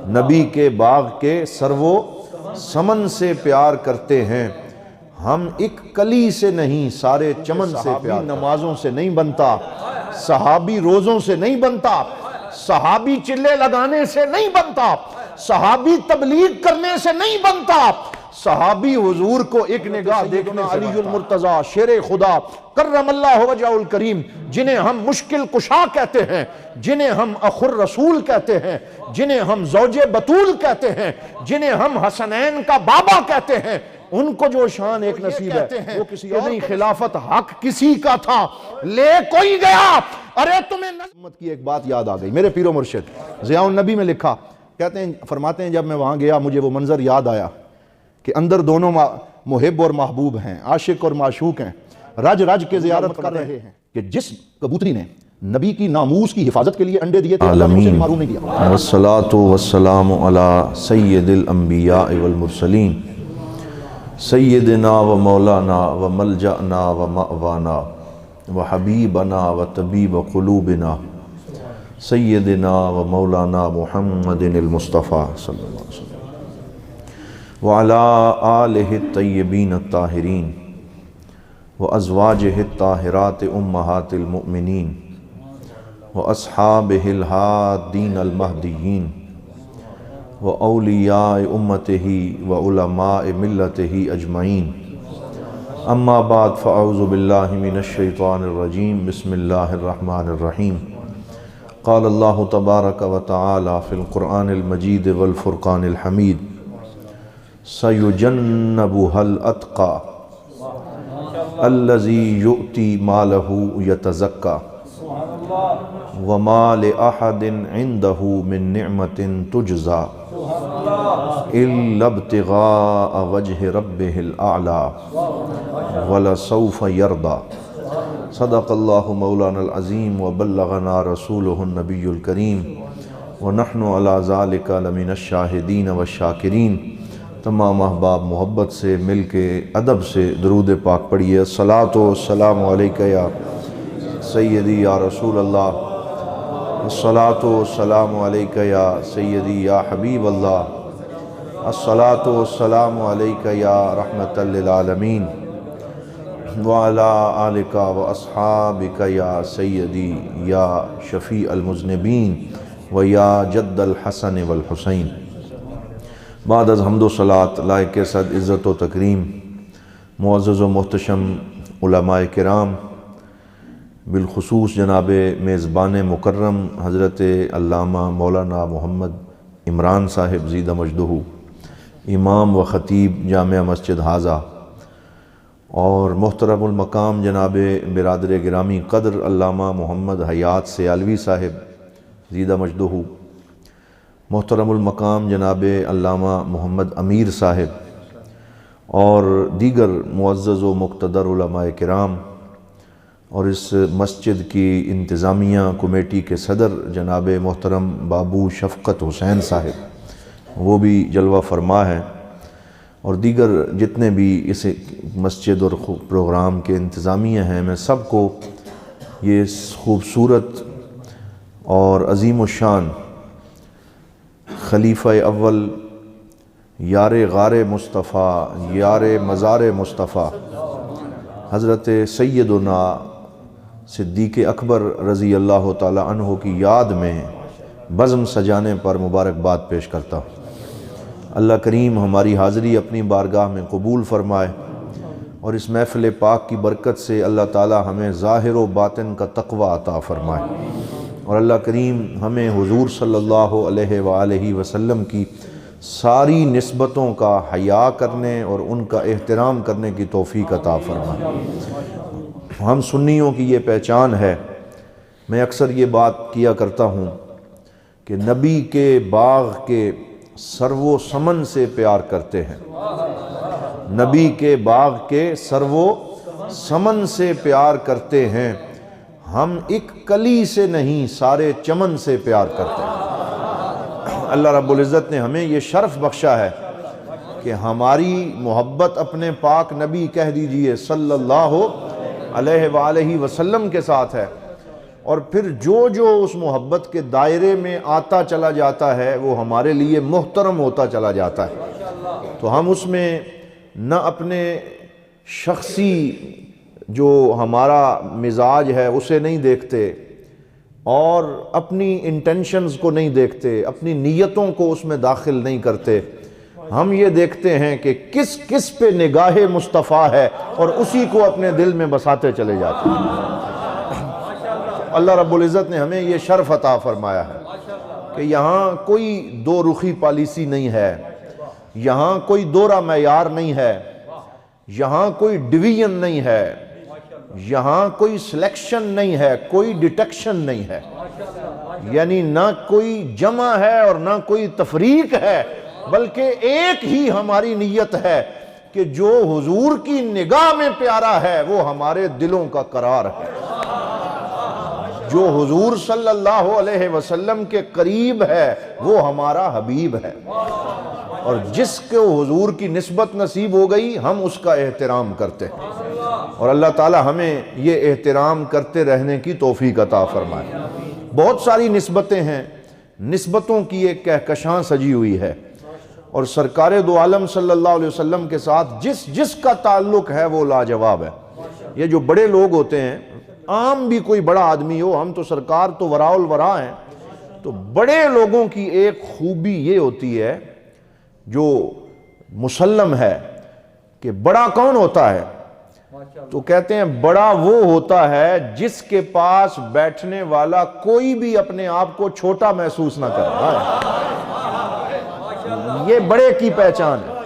نبی کے باغ کے سرو سمن سے پیار کرتے ہیں، ہم ایک کلی سے نہیں سارے چمن سے پیار، نمازوں سے نہیں بنتا، صحابی روزوں سے نہیں بنتا، صحابی چلے لگانے سے نہیں بنتا، صحابی تبلیغ کرنے سے نہیں بنتا، صحابی حضور کو ایک نگاہ دیکھنا، علی المرتضیٰ شیر خدا کرم اللہ وجہہ الکریم، جنہیں ہم مشکل کشا کہتے ہیں، جنہیں ہم اخر رسول کہتے ہیں، جنہیں ہم زوج بطول کہتے ہیں، جنہیں ہم حسنین کا بابا کہتے ہیں، ان کو جو شان ایک نصیب ہے وہ کسی اور نہیں، خلافت حق کسی کا تھا لے کوئی گیا۔ ارے تمہیں امت کی ایک بات یاد آ گئی، میرے پیر و مرشد ضیاء النبی میں لکھا، کہتے ہیں فرماتے ہیں جب میں وہاں گیا مجھے وہ منظر یاد آیا کہ اندر دونوں محب اور محبوب ہیں، عاشق اور معشوق ہیں، رج رج کے زیارت کر رہے ہیں کہ جس کبوتری نے نبی کی ناموس کی حفاظت کے لیے انڈے دیے تھے اللہ نے اسے معروف نہیں کیا۔ والصلاة والسلام علی سید الانبیاء والمرسلین سیدنا و مولانا و ملجأنا و مأوانا و حبیبنا و طبیب قلوبنا سیدنا و مولانا محمد المصطفیٰ صلی اللہ علیہ وسلم وعلى آلہ الطیبین الطاہرین وازواجہ الطاہرات امہات المؤمنین واصحابہ الہادین المہدیین واولیاء امتہ وعلماء ملتہ اجمعین، اما بعد فاعوذ باللہ من الشیطان الرجیم، بسم اللہ الرحمن الرحیم۔ قال اللہ تبارک و تعالی فی القرآن المجید والفرقان الحمید، سَيُجَنَّبُهَا الْأَتْقَى الَّذِي يُؤْتِي مَالَهُ يَتَزَكَّى وَمَا لِأَحَدٍ عِنْدَهُ مِن نِعْمَةٍ تُجْزَى إِلَّا ابْتِغَاءَ وَجْهِ رَبِّهِ الْأَعْلَى وَلَسَوْفَ يَرْضَى۔ صدق اللہ مولانا العظیم وبلغنا رسولہ النبی الکریم ونحن علی ذالک لمن الشاہدین والشاکرین۔ تمام احباب محبت سے مل کے ادب سے درود پاک پڑھیے۔ الصلاۃ والسلام علیکہ یا سیدی یا رسول اللہ، الصلاۃ والسلام علیکہ یا سیدی یا حبیب اللہ، الصلاۃ والسلام علیکہ یا رحمۃ للعالمین، وعلی آلک و اصحابک یا سیدی یا شفیع المذنبین و یا جد الحسن والحسین۔ بعد از حمد و صلاۃ لائق صد عزت و تکریم معزز و محتشم علماء کرام، بالخصوص جناب میزبان مکرم حضرت علامہ مولانا محمد عمران صاحب زید مجدہ، امام و خطیب جامع مسجد حاضہ، اور محترم المقام جناب برادر گرامی قدر علامہ محمد حیات سیالوی صاحب زید مجدہ، محترم المقام جناب علامہ محمد امیر صاحب، اور دیگر معزز و مقتدر علماء کرام، اور اس مسجد کی انتظامیہ کمیٹی کے صدر جناب محترم بابو شفقت حسین صاحب، وہ بھی جلوہ فرما ہے، اور دیگر جتنے بھی اس مسجد اور پروگرام کے انتظامیہ ہیں، میں سب کو یہ خوبصورت اور عظیم الشان خلیفہ اول یار غار مصطفیٰ یار مزار مصطفیٰ حضرت سیدنا صدیق اکبر رضی اللہ تعالی عنہ کی یاد میں بزم سجانے پر مبارکباد پیش کرتا ہوں۔ اللہ کریم ہماری حاضری اپنی بارگاہ میں قبول فرمائے، اور اس محفل پاک کی برکت سے اللہ تعالی ہمیں ظاہر و باطن کا تقوی عطا فرمائے، اور اللہ کریم ہمیں حضور صلی اللہ علیہ وآلہ وسلم کی ساری نسبتوں کا حیا کرنے اور ان کا احترام کرنے کی توفیق عطا فرمائے۔ ہم سنیوں کی یہ پہچان ہے، میں اکثر یہ بات کیا کرتا ہوں کہ نبی کے باغ کے سرو سمن سے پیار کرتے ہیں، نبی کے باغ کے سرو سمن سے پیار کرتے ہیں، ہم ایک کلی سے نہیں سارے چمن سے پیار کرتے ہیں۔ اللہ رب العزت نے ہمیں یہ شرف بخشا ہے کہ ہماری محبت اپنے پاک نبی کہہ دیجئے صلی اللہ علیہ وآلہ وسلم کے ساتھ ہے، اور پھر جو جو اس محبت کے دائرے میں آتا چلا جاتا ہے وہ ہمارے لیے محترم ہوتا چلا جاتا ہے۔ تو ہم اس میں نہ اپنے شخصی جو ہمارا مزاج ہے اسے نہیں دیکھتے، اور اپنی انٹینشنز کو نہیں دیکھتے، اپنی نیتوں کو اس میں داخل نہیں کرتے۔ ہم یہ دیکھتے ہیں کہ کس کس پہ نگاہ مصطفیٰ ہے اور اسی کو اپنے دل میں بساتے چلے جاتے ہیں۔ اللہ رب العزت نے ہمیں یہ شرف عطا فرمایا ہے کہ یہاں کوئی دو رخی پالیسی نہیں ہے، یہاں کوئی دوہرا معیار نہیں ہے، یہاں کوئی ڈویژن نہیں ہے، یہاں کوئی سلیکشن نہیں ہے، کوئی ڈیٹیکشن نہیں ہے، یعنی نہ کوئی جمع ہے اور نہ کوئی تفریق ہے، بلکہ ایک ہی ہماری نیت ہے کہ جو حضور کی نگاہ میں پیارا ہے وہ ہمارے دلوں کا قرار ہے، جو حضور صلی اللہ علیہ وسلم کے قریب ہے وہ ہمارا حبیب ہے، اور جس کو حضور کی نسبت نصیب ہو گئی ہم اس کا احترام کرتے ہیں، اور اللہ تعالی ہمیں یہ احترام کرتے رہنے کی توفیق عطا فرمائے۔ بہت ساری نسبتیں ہیں، نسبتوں کی ایک کہکشاں سجی ہوئی ہے، اور سرکار دو عالم صلی اللہ علیہ وسلم کے ساتھ جس کا تعلق ہے وہ لاجواب ہے۔ یہ جو بڑے لوگ ہوتے ہیں، عام بھی کوئی بڑا آدمی ہو، ہم تو سرکار تو وراء الورا ہیں، تو بڑے لوگوں کی ایک خوبی یہ ہوتی ہے جو مسلم ہے کہ بڑا کون ہوتا ہے، تو کہتے ہیں بڑا وہ ہوتا ہے جس کے پاس بیٹھنے والا کوئی بھی اپنے آپ کو چھوٹا محسوس نہ کرے۔ یہ بڑے کی پہچان ہے۔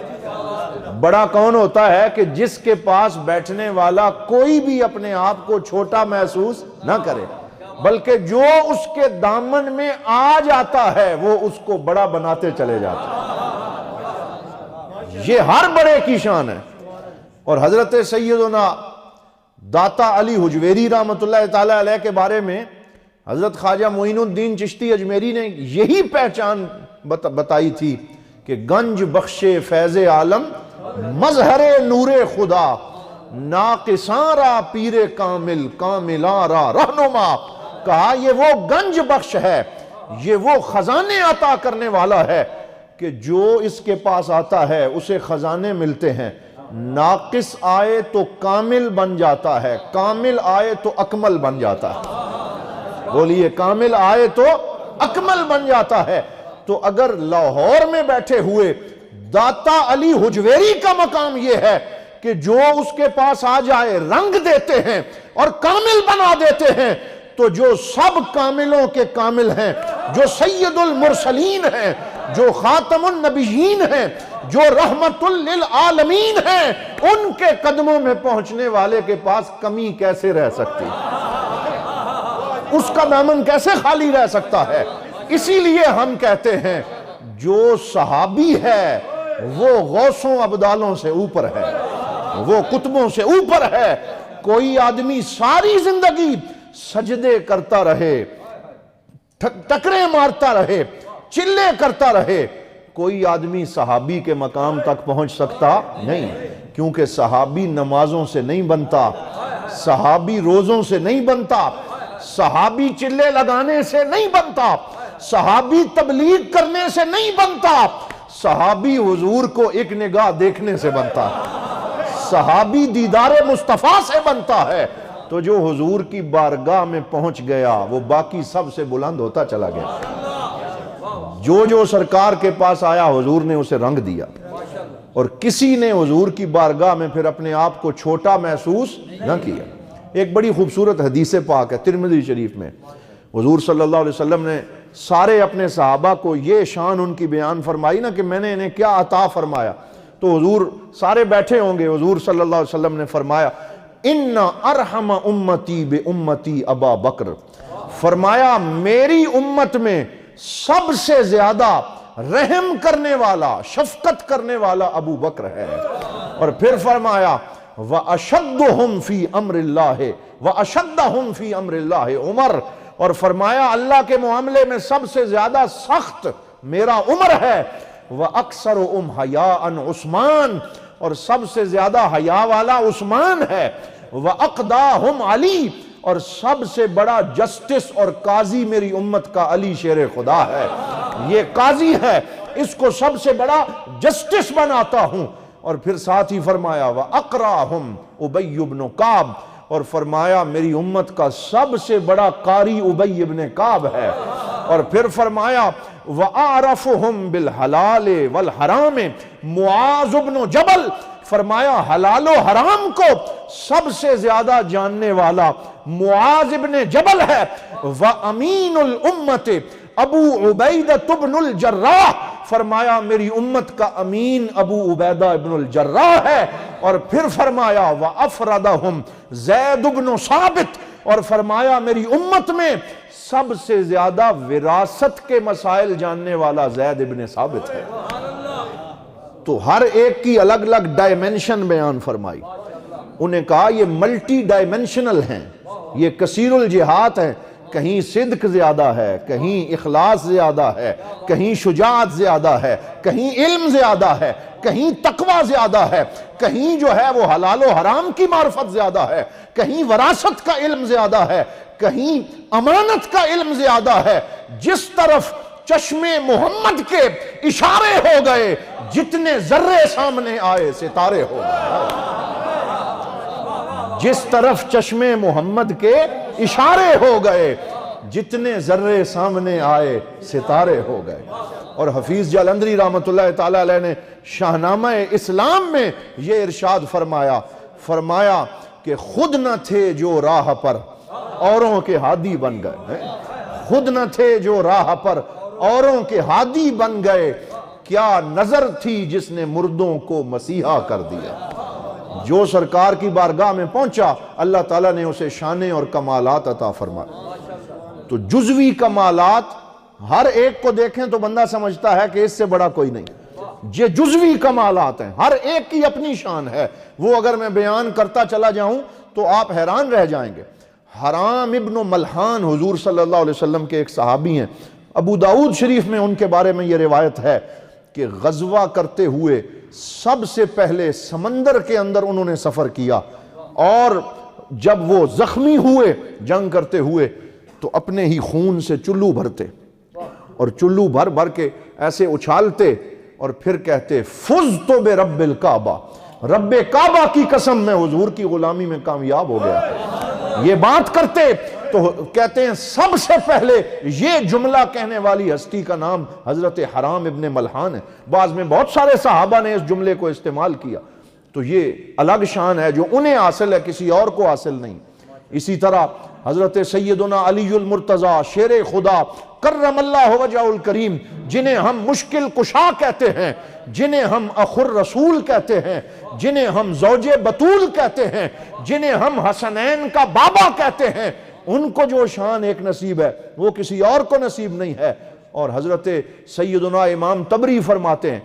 بڑا کون ہوتا ہے کہ جس کے پاس بیٹھنے والا کوئی بھی اپنے آپ کو چھوٹا محسوس نہ کرے، بلکہ جو اس کے دامن میں آ جاتا ہے وہ اس کو بڑا بناتے چلے جاتا ہے۔ یہ ہر بڑے کی شان ہے، اور حضرت سیدنا داتا علی حجویری رحمۃ اللہ تعالی علیہ کے بارے میں حضرت خواجہ معین الدین چشتی اجمیری نے یہی پہچان بتائی تھی کہ گنج بخش فیض عالم مظہر نور خدا، ناقصاں را پیر کامل کاملاں را رہنما۔ کہا یہ وہ گنج بخش ہے، یہ وہ خزانے عطا کرنے والا ہے کہ جو اس کے پاس آتا ہے اسے خزانے ملتے ہیں، ناقص آئے تو کامل بن جاتا ہے، کامل آئے تو اکمل بن جاتا ہے۔ بولیے، کامل آئے تو اکمل بن جاتا ہے۔ تو اگر لاہور میں بیٹھے ہوئے داتا علی حجویری کا مقام یہ ہے کہ جو اس کے پاس آ جائے رنگ دیتے ہیں اور کامل بنا دیتے ہیں، تو جو سب کاملوں کے کامل ہیں، جو سید المرسلین ہیں، جو خاتم النبیین ہیں، جو رحمت للعالمین ہیں، ان کے قدموں میں پہنچنے والے کے پاس کمی کیسے رہ سکتی؟ اس کا دامن کیسے خالی رہ سکتا ہے؟ اسی لیے ہم کہتے ہیں جو صحابی ہے وہ غوثوں ابدالوں سے اوپر ہے، وہ قطبوں سے اوپر ہے۔ کوئی آدمی ساری زندگی سجدے کرتا رہے، ٹکرے مارتا رہے، چلے کرتا رہے، کوئی آدمی صحابی کے مقام تک پہنچ سکتا نہیں، کیونکہ صحابی نمازوں سے نہیں بنتا، صحابی روزوں سے نہیں بنتا، صحابی چلے لگانے سے نہیں بنتا، صحابی تبلیغ کرنے سے نہیں بنتا، صحابی حضور کو ایک نگاہ دیکھنے سے بنتا، صحابی دیدار مصطفیٰ سے بنتا ہے۔ تو جو حضور کی بارگاہ میں پہنچ گیا وہ باقی سب سے بلند ہوتا چلا گیا۔ جو سرکار کے پاس آیا حضور نے اسے رنگ دیا، اور کسی نے حضور کی بارگاہ میں پھر اپنے آپ کو چھوٹا محسوس نہ کیا۔ ایک بڑی خوبصورت حدیث پاک ہے ترمذی شریف میں، حضور صلی اللہ علیہ وسلم نے سارے اپنے صحابہ کو یہ شان ان کی بیان فرمائی نا کہ میں نے انہیں کیا عطا فرمایا، تو حضور سارے بیٹھے ہوں گے، حضور صلی اللہ علیہ وسلم نے فرمایا ان ارحم امتی بے امتی ابا بکر، فرمایا میری امت میں سب سے زیادہ رحم کرنے والا، شفقت کرنے والا ابو بکر ہے، اور پھر فرمایا وَأَشَدُّهُمْ فِي أَمْرِ اللَّهِ وَأَشَدَّهُمْ فِي أَمْرِ اللَّهِ عمر، اور فرمایا اللہ کے معاملے میں سب سے زیادہ سخت میرا عمر ہے، وَأَكْثَرُهُمْ حَيَاءً عثمان، اور سب سے زیادہ حیا والا عثمان ہے، وَأَقْدَاهُمْ علی، اور سب سے بڑا جسٹس اور قاضی میری امت کا علی شیر خدا ہے، یہ قاضی ہے، اس کو سب سے بڑا جسٹس بناتا ہوں۔ اور پھر ساتھ ہی فرمایا وَأَقْرَاهُمْ أُبَيُّ بْنُ كَعْبٍ، اور فرمایا میری امت کا سب سے بڑا قاری ابی ابن کعب ہے۔ اور پھر فرمایا وَأَعْرَفُهُمْ بِالْحَلَالِ وَالْحَرَامِ مُعَاذُ بْنُ جبل، فرمایا حلال و حرام کو سب سے زیادہ جاننے والا معاذ ابن جبل ہے۔ وَأَمِينُ الْأُمَّةِ ابو عبیدہ بن الجراح، فرمایا میری امت کا امین ابو عبیدہ ابن الجراح ہے۔ اور پھر فرمایا وَأَفْرَدَهُمْ زید بن ثابت، اور فرمایا میری امت میں سب سے زیادہ وراثت کے مسائل جاننے والا زید بن ثابت ہے۔ تو ہر ایک کی الگ الگ ڈائمنشن بیان فرمائی، انہیں کہا یہ ملٹی ڈائمنشنل ہیں، یہ کثیر الجہات ہیں، کہیں صدق زیادہ ہے، کہیں اخلاص زیادہ ہے، کہیں شجاعت زیادہ ہے، کہیں علم زیادہ ہے، کہیں تقوی زیادہ ہے، کہیں جو ہے وہ حلال و حرام کی معرفت زیادہ ہے، کہیں وراثت کا علم زیادہ ہے، کہیں امانت کا علم زیادہ ہے۔ جس طرف چشم محمد کے اشارے ہو گئے، جتنے ذرے سامنے آئے ستارے ہو گئے۔ جس طرف چشم محمد کے اشارے ہو گئے، جتنے ذرے سامنے آئے ستارے ہو گئے۔ اور حفیظ جالندری رحمت اللہ تعالی علیہ نے شاہنامہ اسلام میں یہ ارشاد فرمایا کہ خود نہ تھے جو راہ پر اوروں کے ہادی بن گئے، خود نہ تھے جو راہ پر اوروں کے ہادی بن گئے، کیا نظر تھی جس نے مردوں کو مسیحا کر دیا۔ جو سرکار کی بارگاہ میں پہنچا اللہ تعالیٰ نے اسے شانے اور کمالات عطا فرمائے۔ تو جزوی کمالات ہر ایک کو دیکھیں تو بندہ سمجھتا ہے کہ اس سے بڑا کوئی نہیں، یہ جزوی کمالات ہیں، ہر ایک کی اپنی شان ہے، وہ اگر میں بیان کرتا چلا جاؤں تو آپ حیران رہ جائیں گے۔ حرام ابن ملحان حضور صلی اللہ علیہ وسلم کے ایک صحابی ہیں، ابو داؤد شریف میں ان کے بارے میں یہ روایت ہے کہ غزوہ کرتے ہوئے سب سے پہلے سمندر کے اندر انہوں نے سفر کیا، اور جب وہ زخمی ہوئے جنگ کرتے ہوئے تو اپنے ہی خون سے چلو بھرتے، اور چلو بھر بھر کے ایسے اچھالتے اور پھر کہتے فزت برب الکعبہ، رب کعبہ کی قسم میں حضور کی غلامی میں کامیاب ہو گیا۔ یہ بات کرتے تو کہتے ہیں سب سے پہلے یہ جملہ کہنے والی ہستی کا نام حضرت حرام ابن ملحان ہے۔ بعض میں بہت سارے صحابہ نے اس جملے کو استعمال کیا، تو یہ الگ شان ہے جو انہیں حاصل ہے، کسی اور کو حاصل نہیں۔ اسی طرح حضرت سیدنا علی المرتضیٰ شیر خدا کرم اللہ وجہہ الکریم، جنہیں ہم مشکل کشا کہتے ہیں، جنہیں ہم اخر رسول کہتے ہیں، جنہیں ہم زوج بطول کہتے ہیں، جنہیں ہم حسنین کا بابا کہتے ہیں، ان کو جو شان ایک نصیب ہے وہ کسی اور کو نصیب نہیں ہے۔ اور حضرت سیدنا امام طبری فرماتے ہیں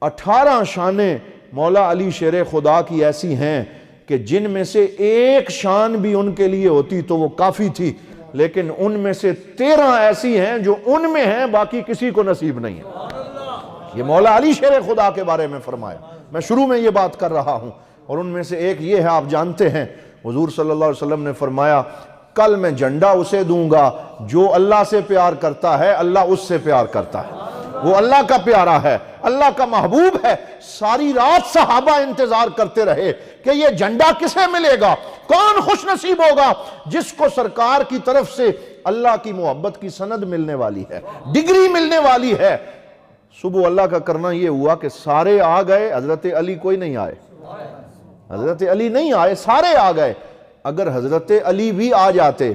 18 شانیں مولا علی شیر خدا کی ایسی ہیں کہ جن میں سے ایک شان بھی ان کے لیے ہوتی تو وہ کافی تھی، لیکن ان میں سے 13 ایسی ہیں جو ان میں ہیں، باقی کسی کو نصیب نہیں ہے۔ یہ مولا علی شیر خدا کے بارے میں فرمایا، میں شروع میں یہ بات کر رہا ہوں۔ اور ان میں سے ایک یہ ہے، آپ جانتے ہیں حضور صلی اللہ علیہ وسلم نے فرمایا کل میں جھنڈا اسے دوں گا جو اللہ سے پیار کرتا ہے، اللہ اس سے پیار کرتا ہے، وہ اللہ کا پیارا ہے، اللہ کا محبوب ہے۔ ساری رات صحابہ انتظار کرتے رہے کہ یہ جھنڈا کسے ملے گا، کون خوش نصیب ہوگا جس کو سرکار کی طرف سے اللہ کی محبت کی سند ملنے والی ہے، ڈگری ملنے والی ہے۔ صبح اللہ کا کرنا یہ ہوا کہ سارے آ گئے، حضرت علی کوئی نہیں آئے، حضرت علی نہیں آئے، سارے آ گئے۔ اگر حضرت علی بھی آ جاتے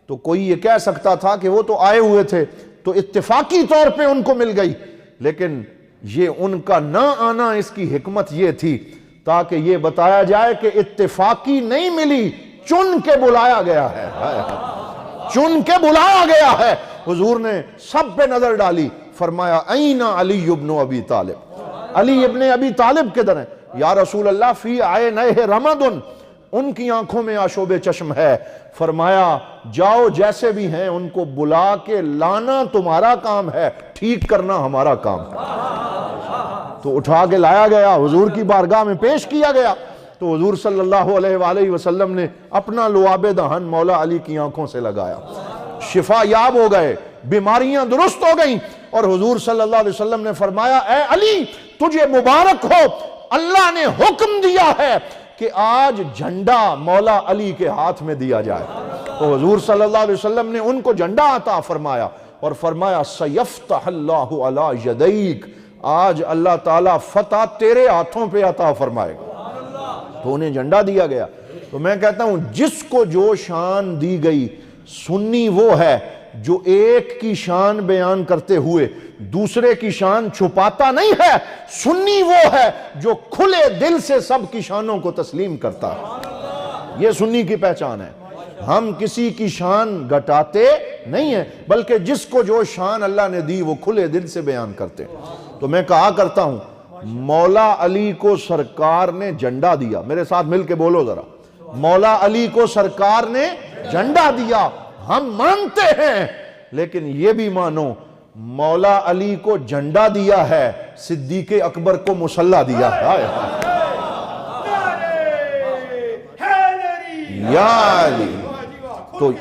تو کوئی یہ کہہ سکتا تھا کہ وہ تو آئے ہوئے تھے تو اتفاقی طور پہ ان کو مل گئی، لیکن یہ ان کا نہ آنا اس کی حکمت یہ تھی تاکہ یہ بتایا جائے کہ اتفاقی نہیں ملی، چن کے بلایا گیا ہے، چن کے بلایا گیا ہے۔ حضور نے سب پہ نظر ڈالی، فرمایا این علی ابن ابی طالب، علی ابن ابی طالب کدھر ہیں؟ یا رسول اللہ فی عینیہ رمد، ان کی آنکھوں میں آشوب چشم ہے۔ فرمایا جاؤ جیسے بھی ہیں ان کو بلا کے لانا تمہارا کام ہے، ٹھیک کرنا ہمارا کام ہے۔ تو اٹھا کے لایا گیا، حضور کی بارگاہ میں پیش کیا گیا۔ تو حضور صلی اللہ علیہ وآلہ وسلم نے اپنا لعاب دہن مولا علی کی آنکھوں سے لگایا، شفا یاب ہو گئے، بیماریاں درست ہو گئیں، اور حضور صلی اللہ علیہ وسلم نے فرمایا اے علی تجھے مبارک ہو، اللہ نے حکم دیا ہے کہ آج جھنڈا مولا علی کے ہاتھ میں دیا جائے۔ تو حضور صلی اللہ علیہ وسلم نے ان کو جھنڈا عطا فرمایا اور فرمایا سیفتح اللہ علی یدیک، آج اللہ تعالیٰ فتح تیرے ہاتھوں پہ عطا فرمائے گا۔ تو انہیں جھنڈا دیا گیا۔ تو میں کہتا ہوں جس کو جو شان دی گئی، سنی وہ ہے جو ایک کی شان بیان کرتے ہوئے دوسرے کی شان چھپاتا نہیں ہے، سنی وہ ہے جو کھلے دل سے سب کی شانوں کو تسلیم کرتا ہے۔ یہ سنی کی پہچان ہے۔ ہم کسی کی شان گھٹاتے نہیں ہیں، بلکہ جس کو جو شان اللہ نے دی وہ کھلے دل سے بیان کرتے ہیں۔ تو میں کہا کرتا ہوں مولا علی کو سرکار نے جھنڈا دیا، میرے ساتھ مل کے بولو ذرا، مولا علی کو سرکار نے جھنڈا دیا، ہم مانتے ہیں، لیکن یہ بھی مانو مولا علی کو جھنڈا دیا ہے، صدیق اکبر کو مسلح دیا ہے۔ یا علی، تو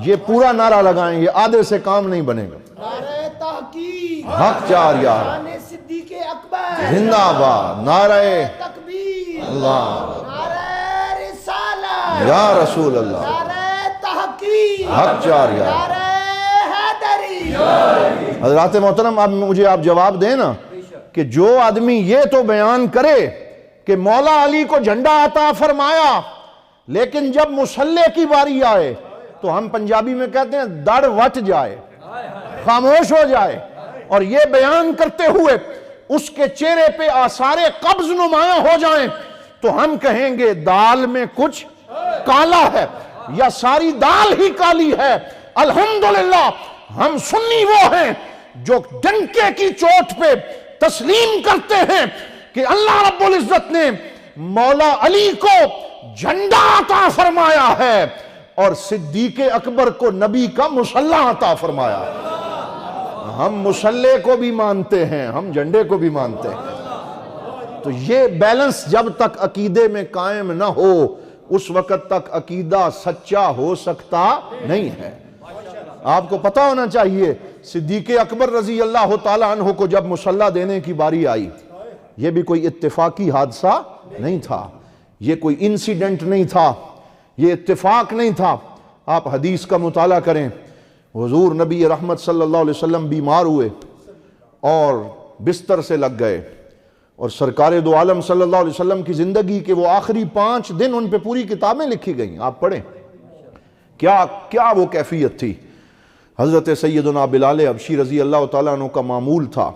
یہ پورا نعرہ لگائیں، یہ آدھے سے کام نہیں بنے گا۔ نعرہ تحقیق، حق چار یار، شان صدیق اکبر، زندہ باد، نعرہ تکبیر، اللہ، نعرہ رسالت، یا رسول اللہ، نعرہ تحقیق، حق چار یار۔ نعرہ حیدری۔ حضرات محترم اب مجھے آپ جواب دیں نا کہ جو آدمی یہ تو بیان کرے کہ مولا علی کو جھنڈا عطا فرمایا، لیکن جب مسلح کی باری آئے تو ہم پنجابی میں کہتے ہیں دڑ وٹ جائے، خاموش ہو جائے، اور یہ بیان کرتے ہوئے اس کے چہرے پہ آثار قبض نمایاں ہو جائیں، تو ہم کہیں گے دال میں کچھ کالا ہے یا ساری دال ہی کالی ہے۔ الحمدللہ ہم سنی وہ ہیں جو ڈنکے کی چوٹ پہ تسلیم کرتے ہیں کہ اللہ رب العزت نے مولا علی کو جھنڈا عطا فرمایا ہے اور صدیق اکبر کو نبی کا مسلح عطا فرمایا۔ ہم مسلح کو بھی مانتے ہیں، ہم جھنڈے کو بھی مانتے ہیں۔ تو یہ بیلنس جب تک عقیدے میں قائم نہ ہو اس وقت تک عقیدہ سچا ہو سکتا نہیں ہے۔ آپ کو پتہ ہونا چاہیے صدیق اکبر رضی اللہ تعالیٰ عنہ کو جب مسلح دینے کی باری آئی، یہ بھی کوئی اتفاقی حادثہ نہیں تھا، یہ کوئی انسیڈنٹ نہیں تھا، یہ اتفاق نہیں تھا۔ آپ حدیث کا مطالعہ کریں، حضور نبی رحمت صلی اللہ علیہ وسلم بیمار ہوئے اور بستر سے لگ گئے، اور سرکار دو عالم صلی اللہ علیہ وسلم کی زندگی کے وہ آخری 5 دن ان پہ پوری کتابیں لکھی گئیں، آپ پڑھیں کیا وہ کیفیت تھی۔ حضرت سیدنا بلال حبشی رضی اللہ تعالیٰ عنہ کا معمول تھا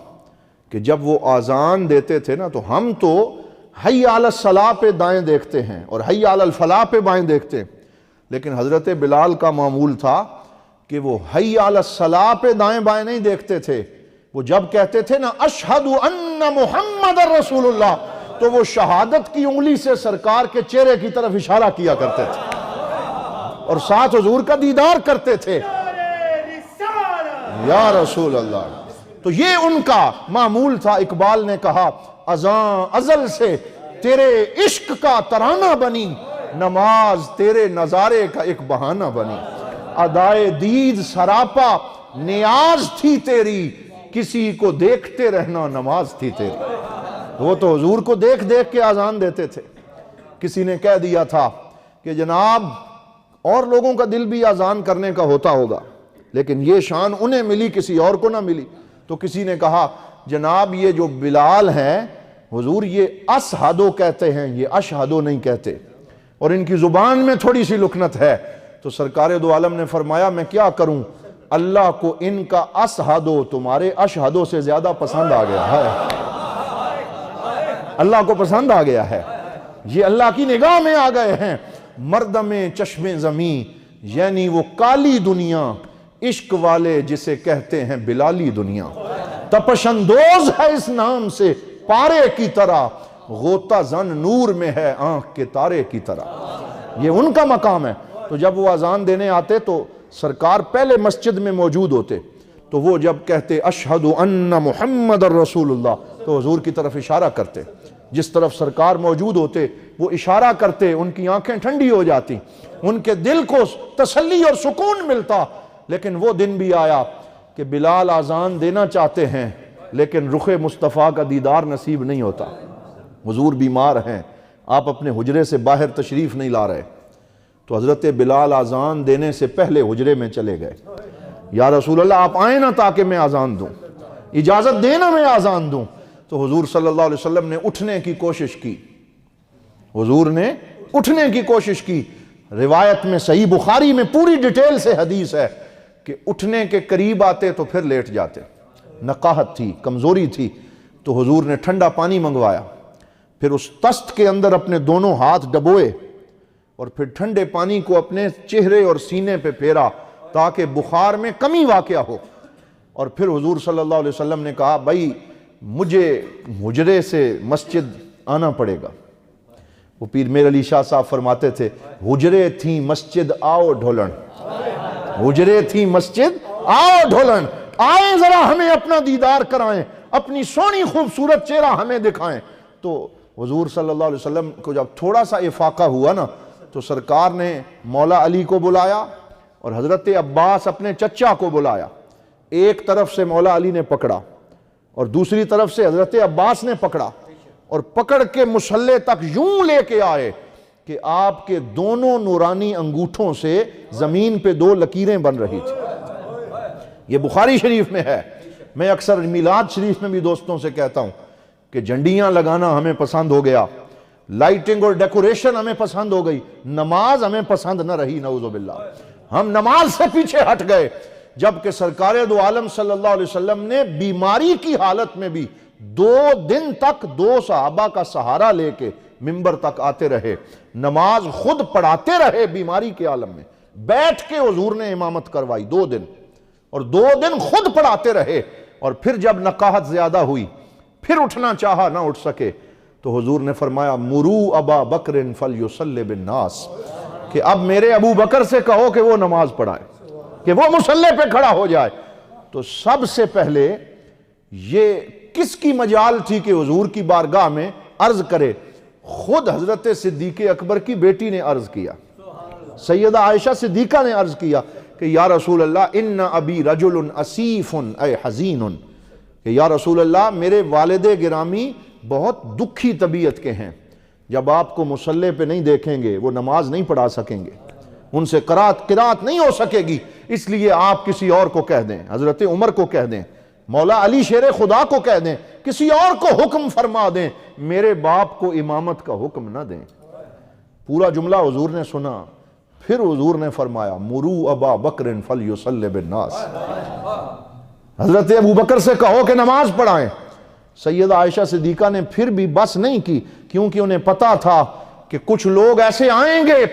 کہ جب وہ آذان دیتے تھے نا، تو ہم تو حی علی الصلاۃ پہ دائیں دیکھتے ہیں اور حی علی الفلاح پہ بائیں دیکھتے ہیں، لیکن حضرت بلال کا معمول تھا کہ وہ حی علی الصلاۃ پہ دائیں بائیں نہیں دیکھتے تھے، وہ جب کہتے تھے نا اشہد ان محمد رسول اللہ، تو وہ شہادت کی انگلی سے سرکار کے چہرے کی طرف اشارہ کیا کرتے تھے اور ساتھ حضور کا دیدار کرتے تھے، یا رسول اللہ۔ تو یہ ان کا معمول تھا۔ اقبال نے کہا ازاں ازل سے تیرے عشق کا ترانہ بنی، نماز تیرے نظارے کا ایک بہانہ بنی، ادائے دید سراپا نیاز تھی تیری، کسی کو دیکھتے رہنا نماز تھی تیری۔ وہ تو حضور کو دیکھ دیکھ کے آذان دیتے تھے۔ کسی نے کہہ دیا تھا کہ جناب اور لوگوں کا دل بھی آذان کرنے کا ہوتا ہوگا، لیکن یہ شان انہیں ملی کسی اور کو نہ ملی۔ تو کسی نے کہا جناب یہ جو بلال ہیں حضور یہ اشہدو کہتے ہیں، یہ اشہدو نہیں کہتے، اور ان کی زبان میں تھوڑی سی لکنت ہے۔ تو سرکار دو عالم نے فرمایا میں کیا کروں، اللہ کو ان کا اشہدو تمہارے اشہدو سے زیادہ پسند آ گیا ہے، اللہ کو پسند آ گیا ہے، یہ اللہ کی نگاہ میں آ گئے ہیں۔ مردم چشم زمیں یعنی وہ کالی دنیا، عشق والے جسے کہتے ہیں بلالی دنیا، تپش اندوز ہے اس نام سے پارے کی طرح، غوطہ زن نور میں ہے آنکھ کے تارے کی طرح۔ یہ ان کا مقام ہے۔ تو جب وہ اذان دینے آتے تو سرکار پہلے مسجد میں موجود ہوتے، تو وہ جب کہتے اشہد ان محمد الرسول اللہ تو حضور کی طرف اشارہ کرتے، جس طرف سرکار موجود ہوتے وہ اشارہ کرتے، ان کی آنکھیں ٹھنڈی ہو جاتی، ان کے دل کو تسلی اور سکون ملتا۔ لیکن وہ دن بھی آیا کہ بلال اذان دینا چاہتے ہیں لیکن رخ مصطفیٰ کا دیدار نصیب نہیں ہوتا۔ حضور بیمار ہیں، آپ اپنے حجرے سے باہر تشریف نہیں لا رہے، تو حضرت بلال اذان دینے سے پہلے حجرے میں چلے گئے۔ یا رسول اللہ آپ آئیں نا تاکہ میں اذان دوں، اجازت دینا میں اذان دوں۔ تو حضور صلی اللہ علیہ وسلم نے اٹھنے کی کوشش کی، حضور نے اٹھنے کی کوشش کی۔ روایت میں صحیح بخاری میں پوری ڈیٹیل سے حدیث ہے کہ اٹھنے کے قریب آتے تو پھر لیٹ جاتے، نقاہت تھی، کمزوری تھی۔ تو حضور نے ٹھنڈا پانی منگوایا، پھر اس تست کے اندر اپنے دونوں ہاتھ ڈبوئے اور پھر ٹھنڈے پانی کو اپنے چہرے اور سینے پہ پھیرا تاکہ بخار میں کمی واقع ہو۔ اور پھر حضور صلی اللہ علیہ وسلم نے کہا بھائی مجھے حجرے سے مسجد آنا پڑے گا۔ وہ پیر میر علی شاہ صاحب فرماتے تھے حجرے تھیں مسجد آؤ ڈھولن، حجرے تھیں مسجد آؤ ڈھولن، آئیں ذرا ہمیں اپنا دیدار کرائیں، اپنی سونی خوبصورت چہرہ ہمیں دکھائیں۔ تو حضور صلی اللہ علیہ وسلم کو جب تھوڑا سا افاقہ ہوا نا تو سرکار نے مولا علی کو بلایا اور حضرت عباس اپنے چچا کو بلایا۔ ایک طرف سے مولا علی نے پکڑا اور دوسری طرف سے حضرت عباس نے پکڑا اور پکڑ کے مصلے تک یوں لے کے آئے کہ آپ کے دونوں نورانی انگوٹھوں سے زمین پہ 2 لکیریں بن رہی تھی۔ یہ بخاری شریف میں ہے۔ میں اکثر میلاد شریف میں بھی دوستوں سے کہتا ہوں کہ جھنڈیاں لگانا ہمیں پسند ہو گیا، لائٹنگ اور ڈیکوریشن ہمیں پسند ہو گئی، نماز ہمیں پسند نہ رہی، نعوذ باللہ۔ ہم نماز سے پیچھے ہٹ گئے، جبکہ سرکار دو عالم صلی اللہ علیہ وسلم نے بیماری کی حالت میں بھی 2 دن تک 2 صحابہ کا سہارا لے کے منبر تک آتے رہے، نماز خود پڑھاتے رہے بیماری کے عالم میں، بیٹھ کے حضور نے امامت کروائی 2 دن، اور 2 دن خود پڑھاتے رہے۔ اور پھر جب نقاہت زیادہ ہوئی، پھر اٹھنا چاہا نہ اٹھ سکے، تو حضور نے فرمایا مرو ابا بکر فلیصلی بالناس، کہ اب میرے ابو بکر سے کہو کہ وہ نماز پڑھائے، کہ وہ مصلی پہ کھڑا ہو جائے۔ تو سب سے پہلے یہ کس کی مجال تھی کہ حضور کی بارگاہ میں عرض کرے؟ خود حضرت صدیق اکبر کی بیٹی نے عرض کیا، سیدہ عائشہ صدیقہ نے عرض کیا کہ یا رسول اللہ ان ابی رجل اسیف اے حزین، کہ یا رسول اللہ میرے والد گرامی بہت دکھی طبیعت کے ہیں، جب آپ کو مصلی پہ نہیں دیکھیں گے وہ نماز نہیں پڑھا سکیں گے، ان سے قرات نہیں ہو سکے گی، اس لیے آپ کسی اور کو کہہ دیں، حضرت عمر کو کہہ دیں، مولا علی شیر خدا کو کہہ دیں، کسی اور کو حکم فرما دیں، میرے باپ کو امامت کا حکم نہ دیں۔ پورا جملہ حضور نے سنا، پھر حضور نے فرمایا مرو ابا بکر فلیصلی بالناس، حضرت ابو بکر سے کہو کہ نماز پڑھائیں۔ سیدہ عائشہ صدیقہ نے پھر بھی بس نہیں کی، کیونکہ انہیں پتا تھا کہ کچھ لوگ ایسے آئیں گے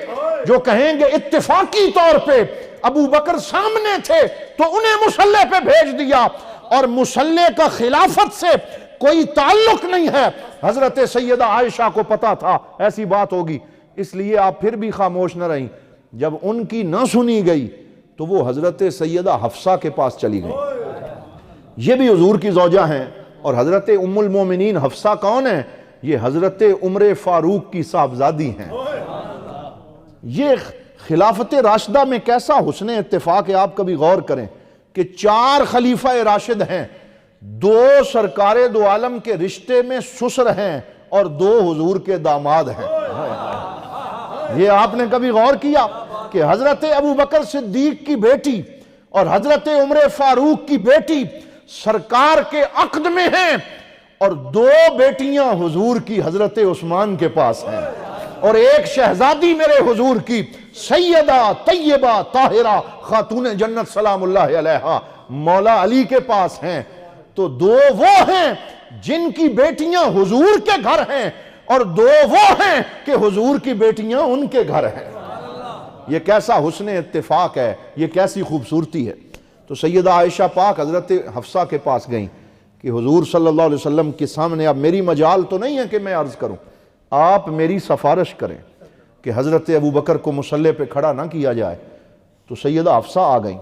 جو کہیں گے اتفاقی طور پہ ابو بکر سامنے تھے تو انہیں مصلی پہ بھیج دیا، اور مصلی کا خلافت سے کوئی تعلق نہیں ہے۔ حضرت سیدہ عائشہ کو پتا تھا ایسی بات ہوگی، اس لیے آپ پھر بھی خاموش نہ رہیں۔ جب ان کی نہ سنی گئی تو وہ حضرت سیدہ حفصہ کے پاس چلی گئی، یہ بھی حضور کی زوجہ ہیں، اور حضرت ام المومنین حفصہ کون ہیں؟ یہ حضرت عمر فاروق کی صاحبزادی ہیں۔ یہ خلافت راشدہ میں کیسا حسن اتفاق ہے، آپ کبھی غور کریں کہ 4 خلیفہ راشد ہیں، 2 سرکار دو عالم کے رشتے میں سسر ہیں اور 2 حضور کے داماد ہیں۔ یہ آپ نے کبھی غور کیا کہ حضرت ابو بکر صدیق کی بیٹی اور حضرت عمر فاروق کی بیٹی سرکار کے عقد میں ہیں، اور 2 بیٹیاں حضور کی حضرت عثمان کے پاس ہیں، اور ایک شہزادی میرے حضور کی سیدہ طیبہ طاہرہ خاتون جنت سلام اللہ علیہا مولا علی کے پاس ہیں۔ تو 2 وہ ہیں جن کی بیٹیاں حضور کے گھر ہیں، اور 2 وہ ہیں کہ حضور کی بیٹیاں ان کے گھر ہیں۔ یہ کیسا حسن اتفاق ہے، یہ کیسی خوبصورتی ہے۔ تو سیدہ عائشہ پاک حضرت حفصہ کے پاس گئیں کہ حضور صلی اللہ علیہ وسلم کے سامنے اب میری مجال تو نہیں ہے کہ میں عرض کروں، آپ میری سفارش کریں کہ حضرت ابو بکر کو مصلی پہ کھڑا نہ کیا جائے۔ تو سیدہ حفصہ آ گئیں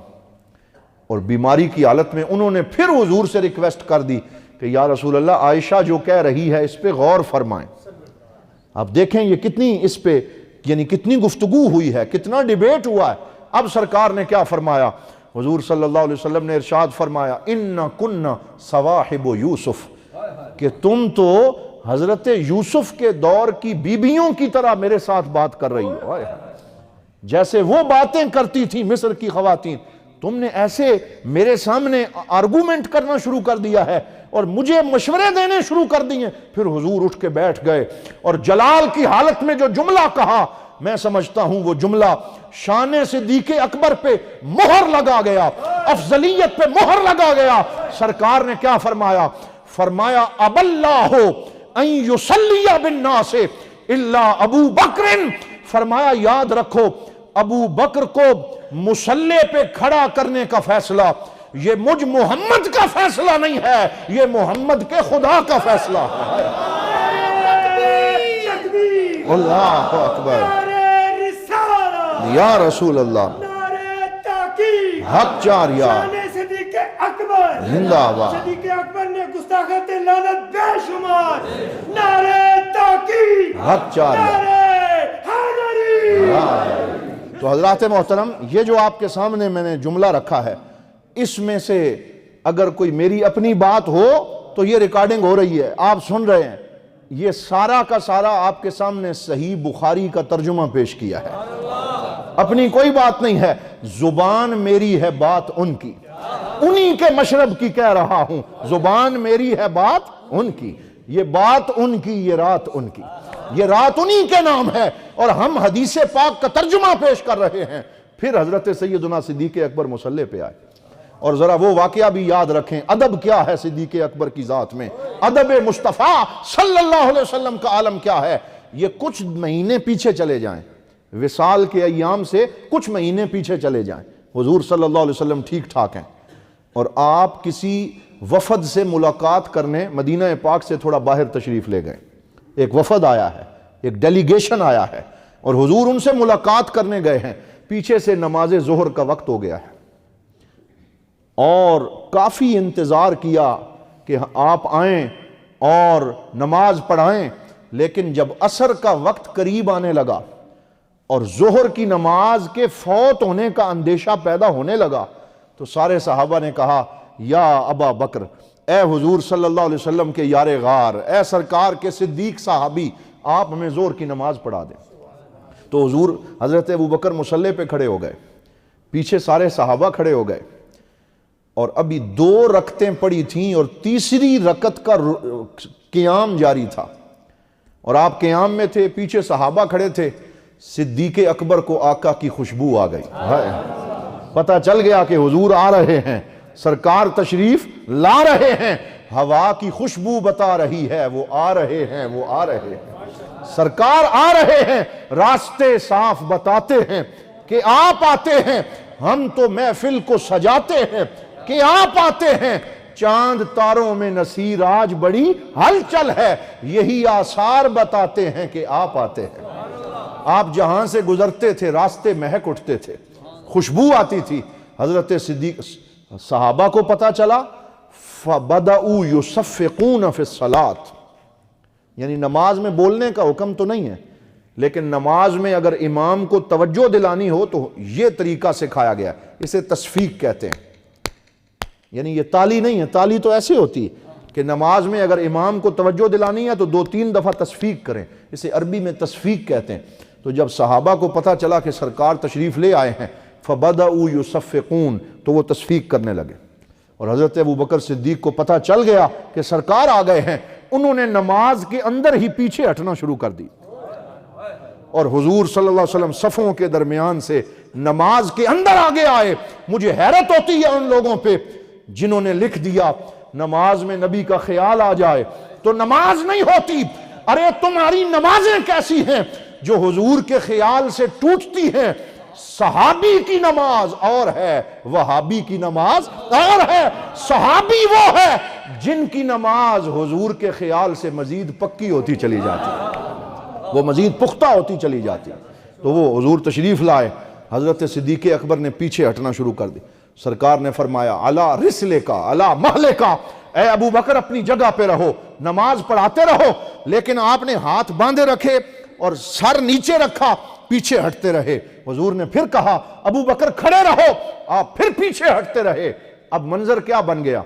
اور بیماری کی حالت میں انہوں نے پھر حضور سے ریکویسٹ کر دی کہ یا رسول اللہ عائشہ جو کہہ رہی ہے اس پہ غور فرمائیں۔ اب دیکھیں یہ کتنی اس پہ یعنی کتنی گفتگو ہوئی ہے، کتنا ڈیبیٹ ہوا ہے۔ اب سرکار نے کیا فرمایا؟ حضور صلی اللہ علیہ وسلم نے ارشاد فرمایا اِنَّ كُنَّ صَوَاحِبُ یوسف، کہ تم تو حضرت یوسف کے دور کی بیویوں کی طرح میرے ساتھ بات کر رہی ہو، جیسے وہ باتیں کرتی تھیں مصر کی خواتین، تم نے ایسے میرے سامنے آرگومنٹ کرنا شروع کر دیا ہے اور مجھے مشورے دینے شروع کر دیے۔ پھر حضور اٹھ کے بیٹھ گئے اور جلال کی حالت میں جو جملہ کہا، میں سمجھتا ہوں وہ جملہ شان صدیق اکبر پہ مہر لگا گیا، افضلیت پہ مہر لگا گیا۔ سرکار نے کیا فرمایا؟ فرمایا اب اللہ ان یصلی بالناس الا ابو بکر، فرمایا یاد رکھو ابو بکر کو مصلی پہ کھڑا کرنے کا فیصلہ یہ مجھ محمد کا فیصلہ نہیں ہے، یہ محمد کے خدا کا فیصلہ ہے۔ اللہ اکبر، یا رسول اللہ، حق چار یار، صدیق اکبر زندہ آباد۔ صدیق اکبر نے گستاخیت لعنت بے شمار، نعرہ تحقیق، حق چار یار۔ نعرہ حیدری۔ تو حضرات محترم، یہ جو آپ کے سامنے میں نے جملہ رکھا ہے، اس میں سے اگر کوئی میری اپنی بات ہو تو یہ ریکارڈنگ ہو رہی ہے، آپ سن رہے ہیں، یہ سارا کا سارا آپ کے سامنے صحیح بخاری کا ترجمہ پیش کیا ہے، اپنی کوئی بات نہیں ہے، زبان میری ہے بات ان کی، انہی کے مشرب کی کہہ رہا ہوں، زبان میری ہے بات ان کی، یہ بات ان کی، یہ رات ان کی، یہ رات انہی کے نام ہے، اور ہم حدیث پاک کا ترجمہ پیش کر رہے ہیں۔ پھر حضرت سیدنا صدیق اکبر مصلی پہ آئے، اور ذرا وہ واقعہ بھی یاد رکھیں، ادب کیا ہے صدیق اکبر کی ذات میں، ادب مصطفیٰ صلی اللہ علیہ وسلم کا عالم کیا ہے۔ یہ کچھ مہینے پیچھے چلے جائیں، وصال کے ایام سے کچھ مہینے پیچھے چلے جائیں، حضور صلی اللہ علیہ وسلم ٹھیک ٹھاک ہیں، اور آپ کسی وفد سے ملاقات کرنے مدینہ پاک سے تھوڑا باہر تشریف لے گئے، ایک وفد آیا ہے، ایک ڈیلیگیشن آیا ہے، اور حضور ان سے ملاقات کرنے گئے ہیں، پیچھے سے نماز ظہر کا وقت ہو گیا ہے، اور کافی انتظار کیا کہ آپ آئیں اور نماز پڑھائیں، لیکن جب عصر کا وقت قریب آنے لگا اور ظہر کی نماز کے فوت ہونے کا اندیشہ پیدا ہونے لگا، تو سارے صحابہ نے کہا یا ابا بکر، اے حضور صلی اللہ علیہ وسلم کے یار غار، اے سرکار کے صدیق صحابی، آپ ہمیں ظہر کی نماز پڑھا دیں۔ تو حضور حضرت ابو بکر مصلی پہ کھڑے ہو گئے، پیچھے سارے صحابہ کھڑے ہو گئے، اور ابھی 2 رکعتیں پڑی تھیں اور تیسری رکعت کا قیام جاری تھا، اور آپ قیام میں تھے، پیچھے صحابہ کھڑے تھے، صدیق اکبر کو آقا کی خوشبو آ گئی، پتہ چل گیا کہ حضور آ رہے ہیں، سرکار تشریف لا رہے ہیں، ہوا کی خوشبو بتا رہی ہے وہ آ رہے ہیں، وہ آ رہے ہیں، سرکار آ رہے ہیں، راستے صاف بتاتے ہیں کہ آپ آتے ہیں، ہم تو محفل کو سجاتے ہیں کہ آپ آتے ہیں، چاند تاروں میں نصیر آج بڑی ہلچل ہے، یہی آثار بتاتے ہیں کہ آپ آتے ہیں۔ آپ جہاں سے گزرتے تھے راستے مہک اٹھتے تھے، خوشبو آتی تھی، حضرت صدیق صحابہ کو پتا چلا، فَبَدَأُوا يُصَفِّقُونَ فِي الصَّلَاةِ، یعنی نماز میں بولنے کا حکم تو نہیں ہے، لیکن نماز میں اگر امام کو توجہ دلانی ہو تو یہ طریقہ سکھایا گیا، اسے تصفیق کہتے ہیں، یعنی یہ تالی نہیں ہے، تالی تو ایسے ہوتی ہے کہ نماز میں اگر امام کو توجہ دلانی ہے تو 2-3 دفعہ تصفیق کریں، اسے عربی میں تصفیق کہتے ہیں۔ تو جب صحابہ کو پتا چلا کہ سرکار تشریف لے آئے ہیں، فَبَدَأُوا يُصَفِّقُونَ، تو وہ تصفیق کرنے لگے، اور حضرت ابو بکر صدیق کو پتا چل گیا کہ سرکار آ گئے ہیں، انہوں نے نماز کے اندر ہی پیچھے ہٹنا شروع کر دی، اور حضور صلی اللہ علیہ وسلم صفوں کے درمیان سے نماز کے اندر آگے آئے۔ مجھے حیرت ہوتی ہے ان لوگوں پہ جنہوں نے لکھ دیا نماز میں نبی کا خیال آ جائے تو نماز نہیں ہوتی۔ ارے تمہاری نمازیں کیسی ہیں جو حضور کے خیال سے ٹوٹتی ہیں؟ صحابی کی نماز اور ہے، وہابی کی نماز اور ہے۔ صحابی وہ ہے جن کی نماز حضور کے خیال سے مزید پکی ہوتی چلی جاتی، وہ مزید پختہ ہوتی چلی جاتی۔ تو وہ حضور تشریف لائے، حضرت صدیق اکبر نے پیچھے ہٹنا شروع کر دی، سرکار نے فرمایا علا رسلے کا علا محلے کا، اے ابو بکر اپنی جگہ پہ رہو، نماز پڑھاتے رہو، لیکن آپ نے ہاتھ باندھے رکھے اور سر نیچے رکھا، پیچھے ہٹتے رہے۔ حضور نے پھر کہا ابو بکر کھڑے رہو، آپ پھر پیچھے ہٹتے رہے۔ اب منظر کیا بن گیا؟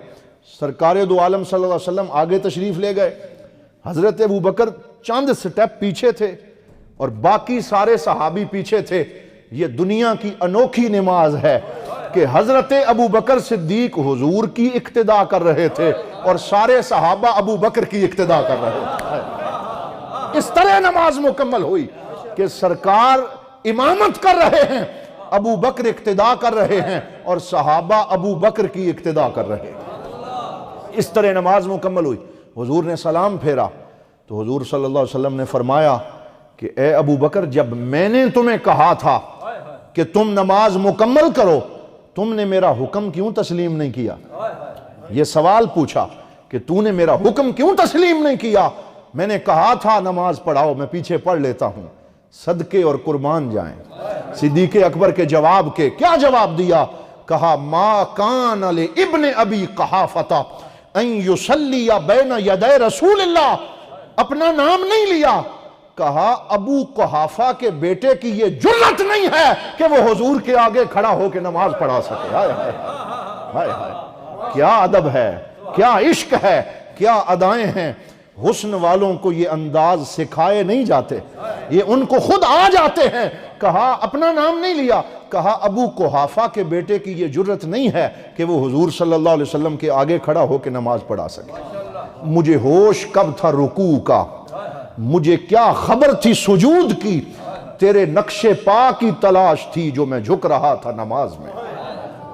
سرکار دو عالم صلی اللہ علیہ وسلم آگے تشریف لے گئے، حضرت ابو بکر چند سٹیپ پیچھے تھے اور باقی سارے صحابی پیچھے تھے۔ یہ دنیا کی انوکھی نماز ہے کہ حضرت ابو بکر صدیق حضور کی اقتداء کر رہے تھے اور سارے صحابہ ابو بکر کی اقتداء کر رہے تھے۔ اس طرح نماز مکمل ہوئی کہ سرکار امامت کر رہے ہیں، ابو بکر اقتداء کر رہے ہیں اور صحابہ ابو بکر کی اقتداء کر رہے ہیں۔ اس طرح نماز مکمل ہوئی۔ حضور نے سلام پھیرا تو حضور صلی اللہ علیہ وسلم نے فرمایا کہ اے ابو بکر، جب میں نے تمہیں کہا تھا کہ تم نماز مکمل کرو، تم نے میرا حکم کیوں تسلیم نہیں کیا؟ یہ سوال پوچھا کہ تو نے میرا حکم کیوں تسلیم نہیں کیا؟ میں نے کہا تھا نماز پڑھاؤ، میں پیچھے پڑھ لیتا ہوں۔ صدقے اور قربان جائیں صدیق اکبر کے جواب کے، کیا جواب دیا؟ کہا ما کان لابن ابی قحافہ ان یصلی بین یدی رسول اللہ، اپنا نام نہیں لیا، کہا ابو قحافہ کے بیٹے کی یہ جرت نہیں ہے کہ وہ حضور کے آگے کھڑا ہو کے نماز پڑھا سکے۔ ہائے ہائے ہائے ہائے، کیا ادب ہے، کیا عشق ہے، کیا ادائیں ہیں۔ حسن والوں کو یہ انداز سکھائے نہیں جاتے، یہ ان کو خود آ جاتے ہیں۔ کہا اپنا نام نہیں لیا، کہا ابو قحافہ کے بیٹے کی یہ جرت نہیں ہے کہ وہ حضور صلی اللہ علیہ وسلم کے آگے کھڑا ہو کے نماز پڑھا سکے۔ مجھے ہوش کب تھا رکوع کا، مجھے کیا خبر تھی سجود کی، تیرے نقش پا کی تلاش تھی جو میں جھک رہا تھا نماز میں۔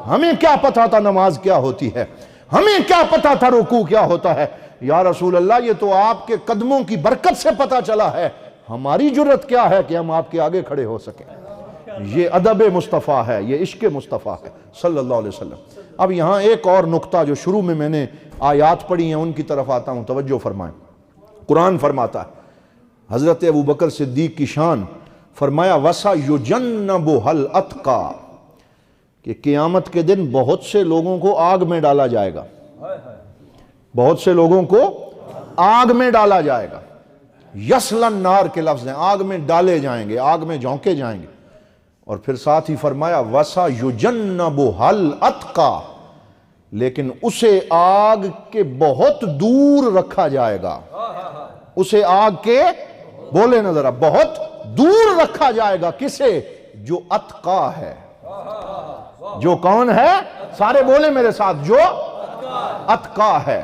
ہمیں کیا پتا تھا نماز کیا ہوتی ہے، ہمیں کیا پتا تھا رکوع کیا ہوتا ہے؟ یا رسول اللہ، یہ تو آپ کے قدموں کی برکت سے پتا چلا ہے، ہماری جرت کیا ہے کہ ہم آپ کے آگے کھڑے ہو سکیں؟ یہ ادب مصطفیٰ ہے، یہ عشق مصطفیٰ ہے صلی اللہ علیہ وسلم۔ اب یہاں ایک اور نقطہ جو شروع میں نے آیات پڑھی ہیں ان کی طرف آتا ہوں، توجہ فرمائیں۔ قرآن فرماتا ہے حضرت ابو بکر صدیق کی شان، فرمایا وَسَيُجَنَّبُهَا الْأَتْقَى، کہ قیامت کے دن بہت سے لوگوں کو آگ میں ڈالا جائے گا، بہت سے لوگوں کو آگ میں ڈالا جائے گا۔ یسلن نار کے لفظ ہیں، آگ میں ڈالے جائیں گے، آگ میں جھونکے جائیں گے۔ اور پھر ساتھ ہی فرمایا وَسَيُجَنَّبُهَا الْأَتْقَى، لیکن اسے آگ کے بہت دور رکھا جائے گا، اسے آگ کے بولے نظر بہت دور رکھا جائے گا۔ کسے؟ جو اتقا ہے۔ جو کون ہے؟ سارے بولے میرے ساتھ، جو اتقا ہے۔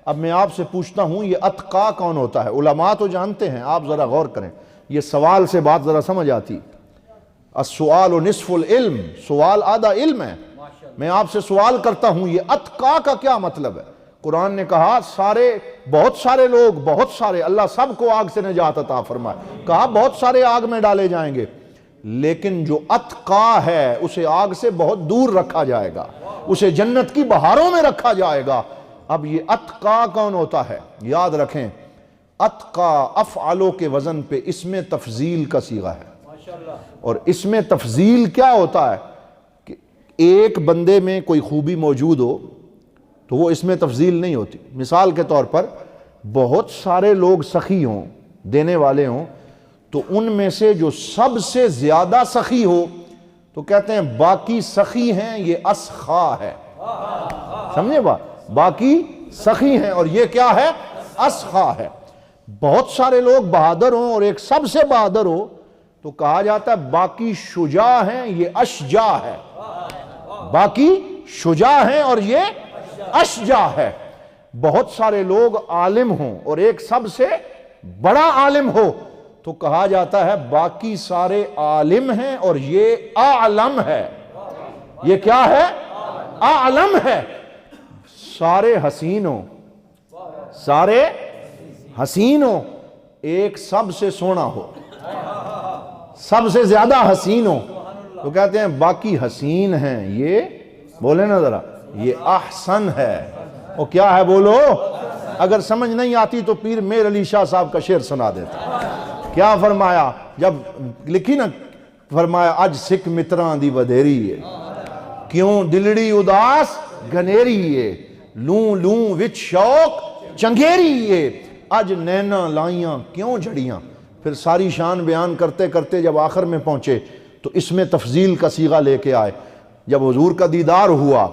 اب میں آپ سے پوچھتا ہوں یہ اتقا کون ہوتا ہے؟ علماء تو جانتے ہیں، آپ ذرا غور کریں، یہ سوال سے بات ذرا سمجھ آتی۔ السؤال نصف العلم، سوال آدھا علم ہے۔ میں آپ سے سوال کرتا ہوں یہ اتقا کا کیا مطلب ہے؟ قرآن نے کہا بہت سارے لوگ، بہت سارے، اللہ سب کو آگ سے نجات عطا فرمائے، کہا بہت سارے آگ میں ڈالے جائیں گے، لیکن جو اتقا ہے اسے آگ سے بہت دور رکھا جائے گا، اسے جنت کی بہاروں میں رکھا جائے گا۔ اب یہ اتقا کون ہوتا ہے؟ یاد رکھیں، اتقا افعلو کے وزن پہ اسم تفضیل کا صیغہ ہے، اور اسم تفضیل کیا ہوتا ہے کہ ایک بندے میں کوئی خوبی موجود ہو تو وہ اسم تفضیل نہیں ہوتی۔ مثال کے طور پر بہت سارے لوگ سخی ہوں، دینے والے ہوں، تو ان میں سے جو سب سے زیادہ سخی ہو تو کہتے ہیں باقی سخی ہیں، یہ اسخا ہے۔ سمجھے بات؟ باقی سخی ہیں اور یہ کیا ہے؟ اسخا ہے۔ بہت سارے لوگ بہادر ہوں اور ایک سب سے بہادر ہو تو کہا جاتا ہے باقی شجاع ہیں، یہ اشجاع ہے۔ باقی شجاع ہیں اور یہ اشجاع ہے۔ بہت سارے لوگ عالم ہوں اور ایک سب سے بڑا عالم ہو تو کہا جاتا ہے باقی سارے عالم ہیں اور یہ اعلم ہے۔ یہ کیا ہے؟ اعلم ہے۔ سارے حسینوں، سارے حسینوں، ایک سب سے سونا ہو، سب سے زیادہ حسین ہو تو کہتے ہیں باقی حسین ہیں، یہ بولے نا ذرا، یہ احسن ہے۔ وہ کیا ہے بولو؟ اگر سمجھ نہیں آتی تو پیر میر علی شاہ صاحب کا شعر سنا دیتا۔ کیا فرمایا جب لکھی نا؟ فرمایا اج سکھ متران دی ودھیری ہے، کیوں دلڑی اداس گھنیری ہے، لوں لوں وچ شوق چنگیری اج نینا لائیاں کیوں جھڑیاں. پھر ساری شان بیان کرتے کرتے جب آخر میں پہنچے تو اس میں تفضیل کا صیغہ لے کے آئے. جب حضور کا دیدار ہوا،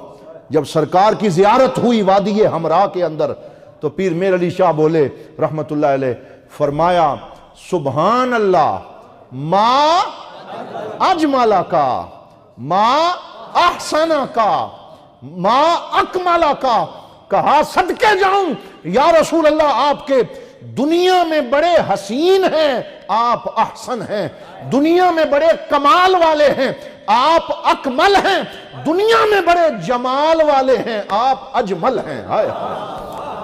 جب سرکار کی زیارت ہوئی وادی ہمراہ کے اندر، تو پیر میر علی شاہ بولے رحمت اللہ علیہ، فرمایا سبحان اللہ ما اجملا کا، ما احسنا کا، ما اکملا کا. کہا صدقے جاؤں یا رسول اللہ، آپ کے دنیا میں بڑے حسین ہیں، آپ احسن ہیں. دنیا میں بڑے کمال والے ہیں، آپ اکمل ہیں. دنیا میں بڑے جمال والے ہیں، آپ اجمل ہیں.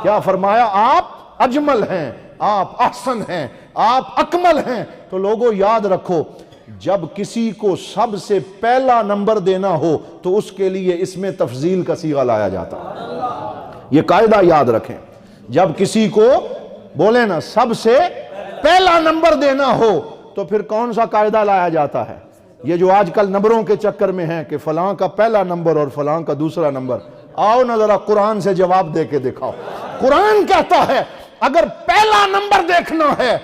کیا فرمایا؟ آپ اجمل ہیں، آپ احسن ہیں، آپ اکمل ہیں. تو لوگوں یاد رکھو، جب کسی کو سب سے پہلا نمبر دینا ہو تو اس کے لیے اس میں تفضیل کا صیغہ لایا جاتا ہے. یہ قاعدہ یاد رکھیں. جب کسی کو بولے نا سب سے پہلا نمبر دینا ہو تو پھر کون سا قاعدہ لایا جاتا ہے؟ یہ جو آج کل نمبروں کے چکر میں ہیں کہ فلاں کا پہلا نمبر اور فلاں کا دوسرا نمبر. آؤ نا ذرا قرآن سے جواب دے کے دکھاؤ. قرآن کہتا ہے اگر پہلا نمبر دیکھنا ہے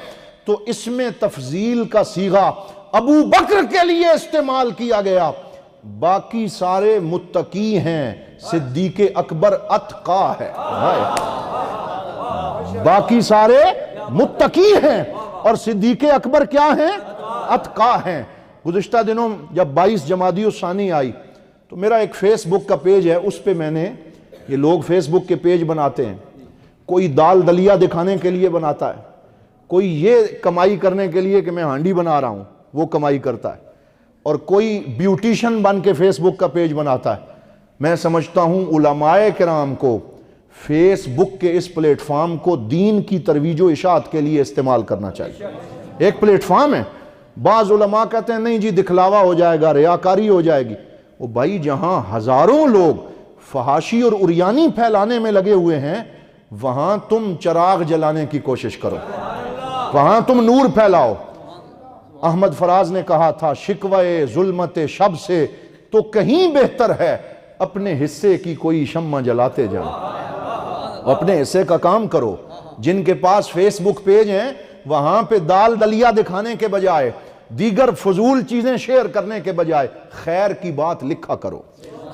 تو اس میں تفضیل کا صیغہ ابو بکر کے لیے استعمال کیا گیا. باقی سارے متقی ہیں، صدیق اکبر اتقا ہے. باقی سارے متقی ہیں اور صدیق اکبر کیا ہیں؟ اتقا ہیں. گزشتہ دنوں جب 22 جمادی الثانی آئی تو میرا ایک فیس بک کا پیج ہے، اس پہ میں نے، یہ لوگ فیس بک کے پیج بناتے ہیں، کوئی دال دلیا دکھانے کے لیے بناتا ہے، کوئی یہ کمائی کرنے کے لیے کہ میں ہانڈی بنا رہا ہوں وہ کمائی کرتا ہے، اور کوئی بیوٹیشن بن کے فیس بک کا پیج بناتا ہے. میں سمجھتا ہوں علماء کرام کو فیس بک کے اس پلیٹ فارم کو دین کی ترویج و اشاعت کے لیے استعمال کرنا چاہیے. ایک پلیٹ فارم ہے. بعض علماء کہتے ہیں نہیں جی دکھلاوا ہو جائے گا، ریاکاری ہو جائے گی. وہ بھائی جہاں ہزاروں لوگ فحاشی اور عریانی پھیلانے میں لگے ہوئے ہیں، وہاں تم چراغ جلانے کی کوشش کرو، وہاں تم نور پھیلاؤ. احمد فراز نے کہا تھا شکوے ظلمت شب سے تو کہیں بہتر ہے اپنے حصے کی کوئی شمع جلاتے جاؤ. اپنے حصے کا کام کرو. جن کے پاس فیس بک پیج ہیں وہاں پہ دال دلیا دکھانے کے بجائے، دیگر فضول چیزیں شیئر کرنے کے بجائے خیر کی بات لکھا کرو،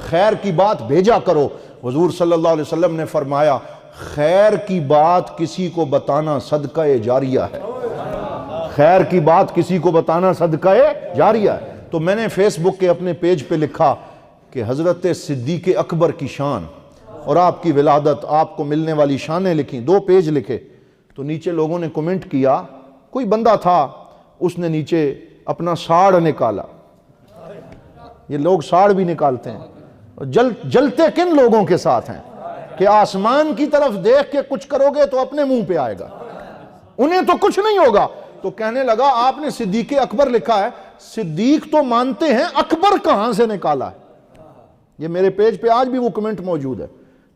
خیر کی بات بھیجا کرو. حضور صلی اللہ علیہ وسلم نے فرمایا خیر کی بات کسی کو بتانا صدقہ جاریہ ہے. خیر کی بات کسی کو بتانا صدقہ جاریہ ہے. تو میں نے فیس بک کے اپنے پیج پہ لکھا کہ حضرت صدیق اکبر کی شان اور آپ کی ولادت، آپ کو ملنے والی شانیں لکھیں. 2 پیج لکھے. تو نیچے لوگوں نے کمنٹ کیا، کوئی بندہ تھا اس نے نیچے اپنا ساڑھ نکالا. یہ لوگ ساڑھ بھی نکالتے ہیں. جلتے کن لوگوں کے ساتھ ہیں کہ آسمان کی طرف دیکھ کے کچھ کرو گے تو اپنے منہ پہ آئے گا، انہیں تو کچھ نہیں ہوگا. تو کہنے لگا آپ نے صدیق اکبر لکھا ہے، صدیق تو مانتے ہیں، اکبر کہاں سے نکالا ہے؟ یہ میرے پیج پہ آج بھی وہ کمنٹ موجود ہے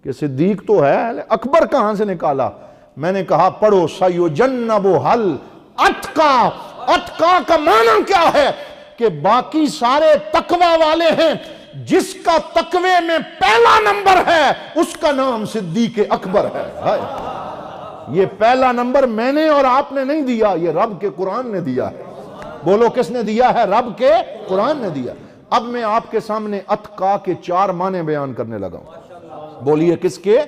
کہ صدیق تو ہے، اکبر کہاں سے نکالا؟ میں نے کہا پڑھو سیجنبھل اتقا. اتقا کا معنی کیا ہے؟ کہ باقی سارے تقوی والے ہیں، جس کا تقوی میں پہلا نمبر ہے اس کا نام صدیق اکبر ہے. یہ پہلا نمبر میں نے اور آپ نے نہیں دیا، یہ رب کے قرآن نے دیا ہے. بولو کس نے دیا ہے؟ رب کے قرآن نے دیا. اب میں آپ کے سامنے اتقا کے 4 معنی بیان کرنے لگا ہوں. بولیے کس کے؟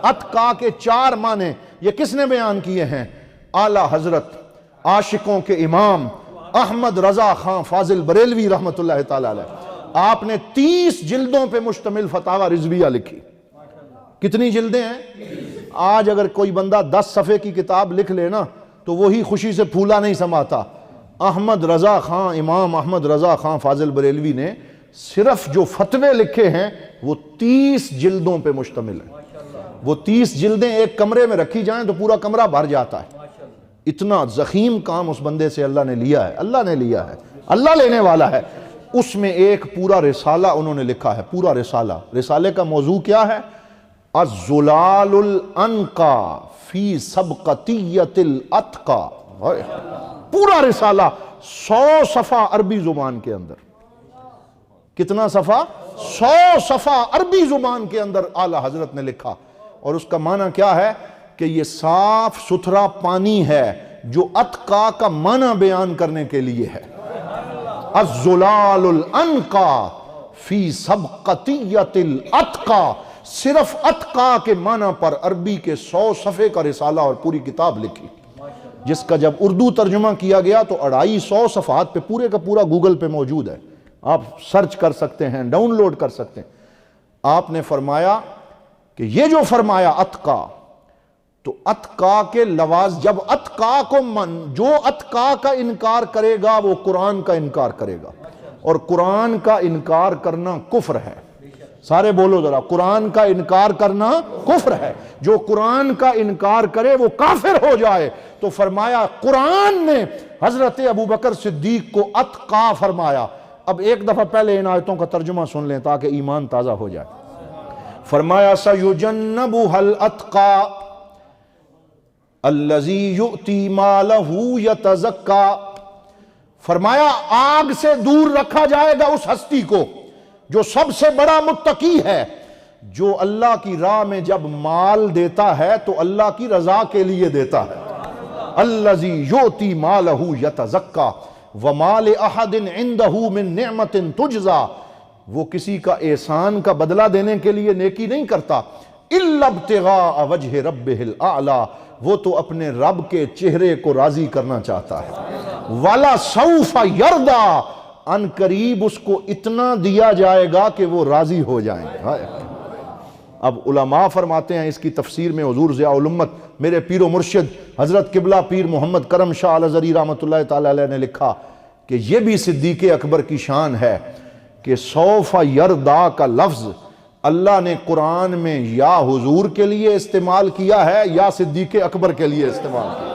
اتقا کے 4 معنی. یہ کس نے بیان کیے ہیں؟ اعلیٰ حضرت عاشقوں کے امام احمد رضا خان فاضل بریلوی رحمت اللہ تعالی علیہ. آپ نے 30 جلدوں پہ مشتمل فتاوی رضویہ لکھی. کتنی جلدیں ہیں؟ آج اگر کوئی بندہ 10 صفحے کی کتاب لکھ لے نا تو وہی خوشی سے پھولا نہیں سماتا. احمد رضا خان، امام احمد رضا خان فاضل بریلوی نے صرف جو فتوے لکھے ہیں وہ 30 جلدوں پہ مشتمل ہیں. وہ 30 جلدیں ایک کمرے میں رکھی جائیں تو پورا کمرہ بھر جاتا ہے. اتنا ضخیم کام اس بندے سے اللہ نے لیا ہے. اللہ نے لیا ہے، اللہ لینے والا ہے. اس میں ایک پورا رسالہ انہوں نے لکھا ہے. پورا رسالہ. رسالے کا موضوع کیا ہے؟ الزلال الانقا فی سبقتیت الاتقا. پورا رسالہ 100 صفحہ عربی زبان کے اندر. کتنا صفحہ؟ 100 صفحہ عربی زبان کے اندر اعلیٰ حضرت نے لکھا اور اس کا معنی کیا ہے کہ یہ صاف ستھرا پانی ہے جو اتقا کا معنی بیان کرنے کے لیے ہے. الزلال الانقا فی سبقتیت الاتقا، صرف اتقا کے معنی پر عربی کے 100 صفحے کا رسالہ اور پوری کتاب لکھی، جس کا جب اردو ترجمہ کیا گیا تو 250 صفحات پہ پورے کا پورا گوگل پہ موجود ہے، آپ سرچ کر سکتے ہیں، ڈاؤن لوڈ کر سکتے ہیں. آپ نے فرمایا کہ یہ جو فرمایا اتقا، تو اتقا کے لواز، جب اتقا کو جو اتقا کا انکار کرے گا وہ قرآن کا انکار کرے گا، اور قرآن کا انکار کرنا کفر ہے. سارے بولو ذرا، قرآن کا انکار کرنا کفر ہے. جو قرآن کا انکار کرے وہ کافر ہو جائے. تو فرمایا قرآن نے حضرت ابوبکر صدیق کو اتقا فرمایا. اب ایک دفعہ پہلے ان آیتوں کا ترجمہ سن لیں تاکہ ایمان تازہ ہو جائے. فرمایا سَيُجَنَّبُهَا الْأَتْقَى الَّذِي يُؤْتِي مَالَهُ يَتَزَكَّى، فرمایا آگ سے دور رکھا جائے گا اس ہستی کو جو سب سے بڑا متقی ہے، جو اللہ کی راہ میں جب مال دیتا ہے تو اللہ کی رضا کے لیے دیتا ہے. الَّذِي يُؤْتِي مَالَهُ يَتَزَكَّى وَمَا لِأَحَدٍ عِنْدَهُ مِن نِعْمَةٍ تُجْزَى، وہ کسی کا احسان کا بدلہ دینے کے لیے نیکی نہیں کرتا. إِلَّا ابْتِغَاءَ وَجْهِ رَبِّهِ الْأَعْلَى، وہ تو اپنے رب کے چہرے کو راضی کرنا چاہتا ہے. وَلَا سَوْفَ يَرْضَى، ان قریب اس کو اتنا دیا جائے گا کہ وہ راضی ہو جائیں. اب علماء فرماتے ہیں اس کی تفسیر میں، حضور ضیاء الامت میرے پیر و مرشد حضرت قبلہ پیر محمد کرم شاہ الازہری رحمۃ اللہ تعالی علیہ نے لکھا کہ یہ بھی صدیق اکبر کی شان ہے کہ سوف یردا کا لفظ اللہ نے قرآن میں یا حضور کے لیے استعمال کیا ہے یا صدیق اکبر کے لیے استعمال کیا.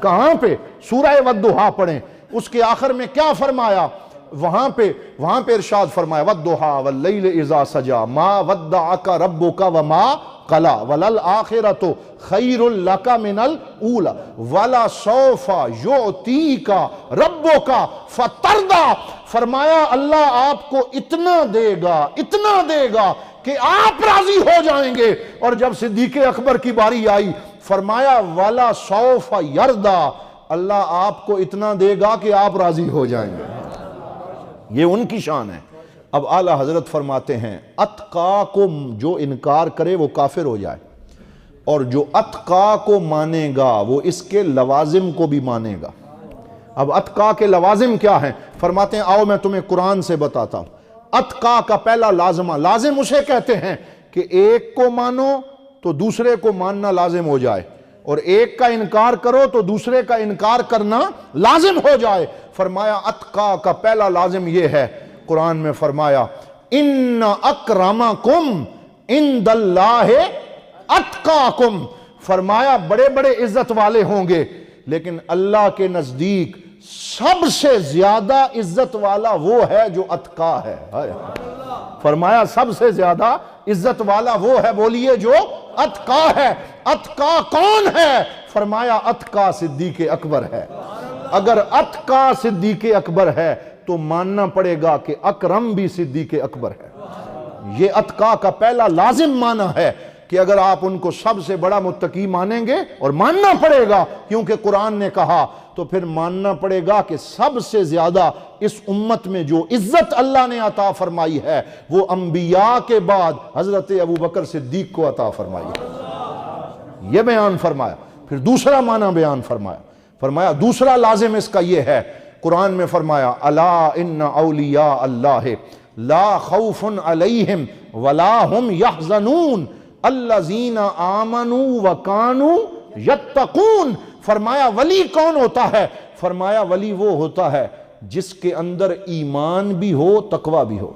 کہاں پہ؟ سورہ والضحیٰ پڑھیں، اس کے آخر میں کیا فرمایا؟ وہاں پہ ارشاد فرمایا والضحیٰ واللیل اذا سجا ما ودعک ربک وما قلا وللآخرۃ خیر لک من الاولی ولسوف یعطیک ربک فترضی، فرمایا اللہ آپ کو اتنا دے گا کہ آپ راضی ہو جائیں گے. اور جب صدیق اکبر کی باری آئی فرمایا وَلَسَوْفَ يَرْضَى، اللہ آپ کو اتنا دے گا کہ آپ راضی ہو جائیں گے. یہ ان کی شان ہے. اب اعلیٰ حضرت فرماتے ہیں اتقا کو جو انکار کرے وہ کافر ہو جائے، اور جو اتقا کو مانے گا وہ اس کے لوازم کو بھی مانے گا. اب اتقا کے لوازم کیا ہیں؟ فرماتے ہیں آؤ میں تمہیں قرآن سے بتاتا ہوں. اتقا کا پہلا لازمہ، لازم اسے کہتے ہیں کہ ایک کو مانو تو دوسرے کو ماننا لازم ہو جائے، اور ایک کا انکار کرو تو دوسرے کا انکار کرنا لازم ہو جائے. فرمایا اتقا کا پہلا لازم یہ ہے، قرآن میں فرمایا ان اکرمکم عند اللہ اتقاکم، فرمایا بڑے بڑے عزت والے ہوں گے لیکن اللہ کے نزدیک سب سے زیادہ عزت والا وہ ہے جو اتقا ہے. فرمایا سب سے زیادہ عزت والا وہ ہے، بولیے، جو اتقا ہے. اتقا کون ہے؟ فرمایا اتقا صدیق اکبر ہے. اگر اتقا صدیق اکبر ہے تو ماننا پڑے گا کہ اکرم بھی صدیق اکبر ہے. یہ اتقا کا پہلا لازم معنی ہے کہ اگر آپ ان کو سب سے بڑا متقی مانیں گے، اور ماننا پڑے گا کیونکہ قرآن نے کہا، تو پھر ماننا پڑے گا کہ سب سے زیادہ اس امت میں جو عزت اللہ نے عطا فرمائی ہے وہ انبیاء کے بعد حضرت ابوبکر صدیق کو عطا فرمائی ہے. یہ بیان فرمایا. پھر دوسرا معنی بیان فرمایا دوسرا لازم اس کا یہ ہے، قرآن میں فرمایا الا ان اولیاء اللہ لا خوف علیہم ولا هم یحزنون الذین آمنوا وکانوا یتقون. فرمایا ولی کون ہوتا ہے؟ فرمایا ولی وہ ہوتا ہے جس کے اندر ایمان بھی ہو تقوی بھی ہو.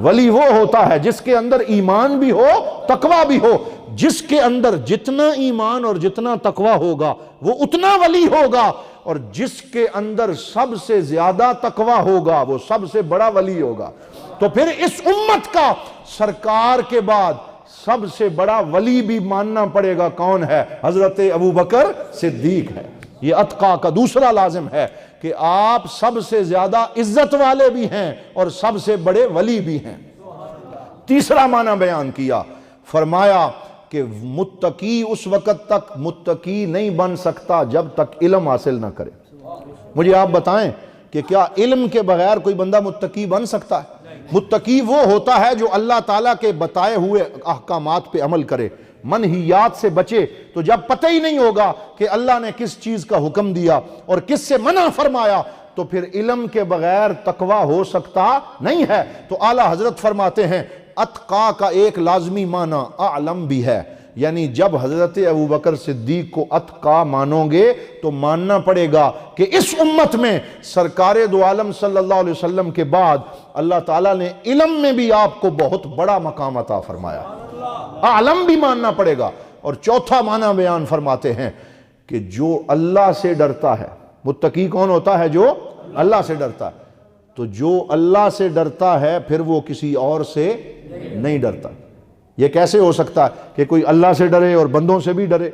ولی وہ ہوتا ہے جس کے اندر ایمان بھی ہو تقوی بھی ہو. جس کے اندر جتنا ایمان اور جتنا تقوی ہوگا وہ اتنا ولی ہوگا، اور جس کے اندر سب سے زیادہ تقوی ہوگا وہ سب سے بڑا ولی ہوگا. تو پھر اس امت کا سرکار کے بعد سب سے بڑا ولی بھی ماننا پڑے گا کون ہے؟ حضرت ابوبکر صدیق ہے. یہ اتقا کا دوسرا لازم ہے کہ آپ سب سے زیادہ عزت والے بھی ہیں اور سب سے بڑے ولی بھی ہیں. تیسرا معنی بیان کیا، فرمایا کہ متقی اس وقت تک متقی نہیں بن سکتا جب تک علم حاصل نہ کرے۔ مجھے آپ بتائیں کہ کیا علم کے بغیر کوئی بندہ متقی بن سکتا ہے؟ متقی وہ ہوتا ہے جو اللہ تعالیٰ کے بتائے ہوئے احکامات پہ عمل کرے، منہیات سے بچے۔ تو جب پتہ ہی نہیں ہوگا کہ اللہ نے کس چیز کا حکم دیا اور کس سے منع فرمایا، تو پھر علم کے بغیر تقوی ہو سکتا نہیں ہے۔ تو اعلیٰ حضرت فرماتے ہیں اتقا کا ایک لازمی معنی اعلم بھی ہے، یعنی جب حضرت ابوبکر صدیق کو اتقا مانو گے تو ماننا پڑے گا کہ اس امت میں سرکار دو عالم صلی اللہ علیہ وسلم کے بعد اللہ تعالیٰ نے علم میں بھی آپ کو بہت بڑا مقام عطا فرمایا، اعلم بھی ماننا پڑے گا۔ اور چوتھا معنی بیان فرماتے ہیں کہ جو اللہ سے ڈرتا ہے، متقی کون ہوتا ہے؟ جو اللہ سے ڈرتا ہے۔ تو جو اللہ سے ڈرتا ہے پھر وہ کسی اور سے نہیں ڈرتا۔ یہ کیسے ہو سکتا ہے کہ کوئی اللہ سے ڈرے اور بندوں سے بھی ڈرے؟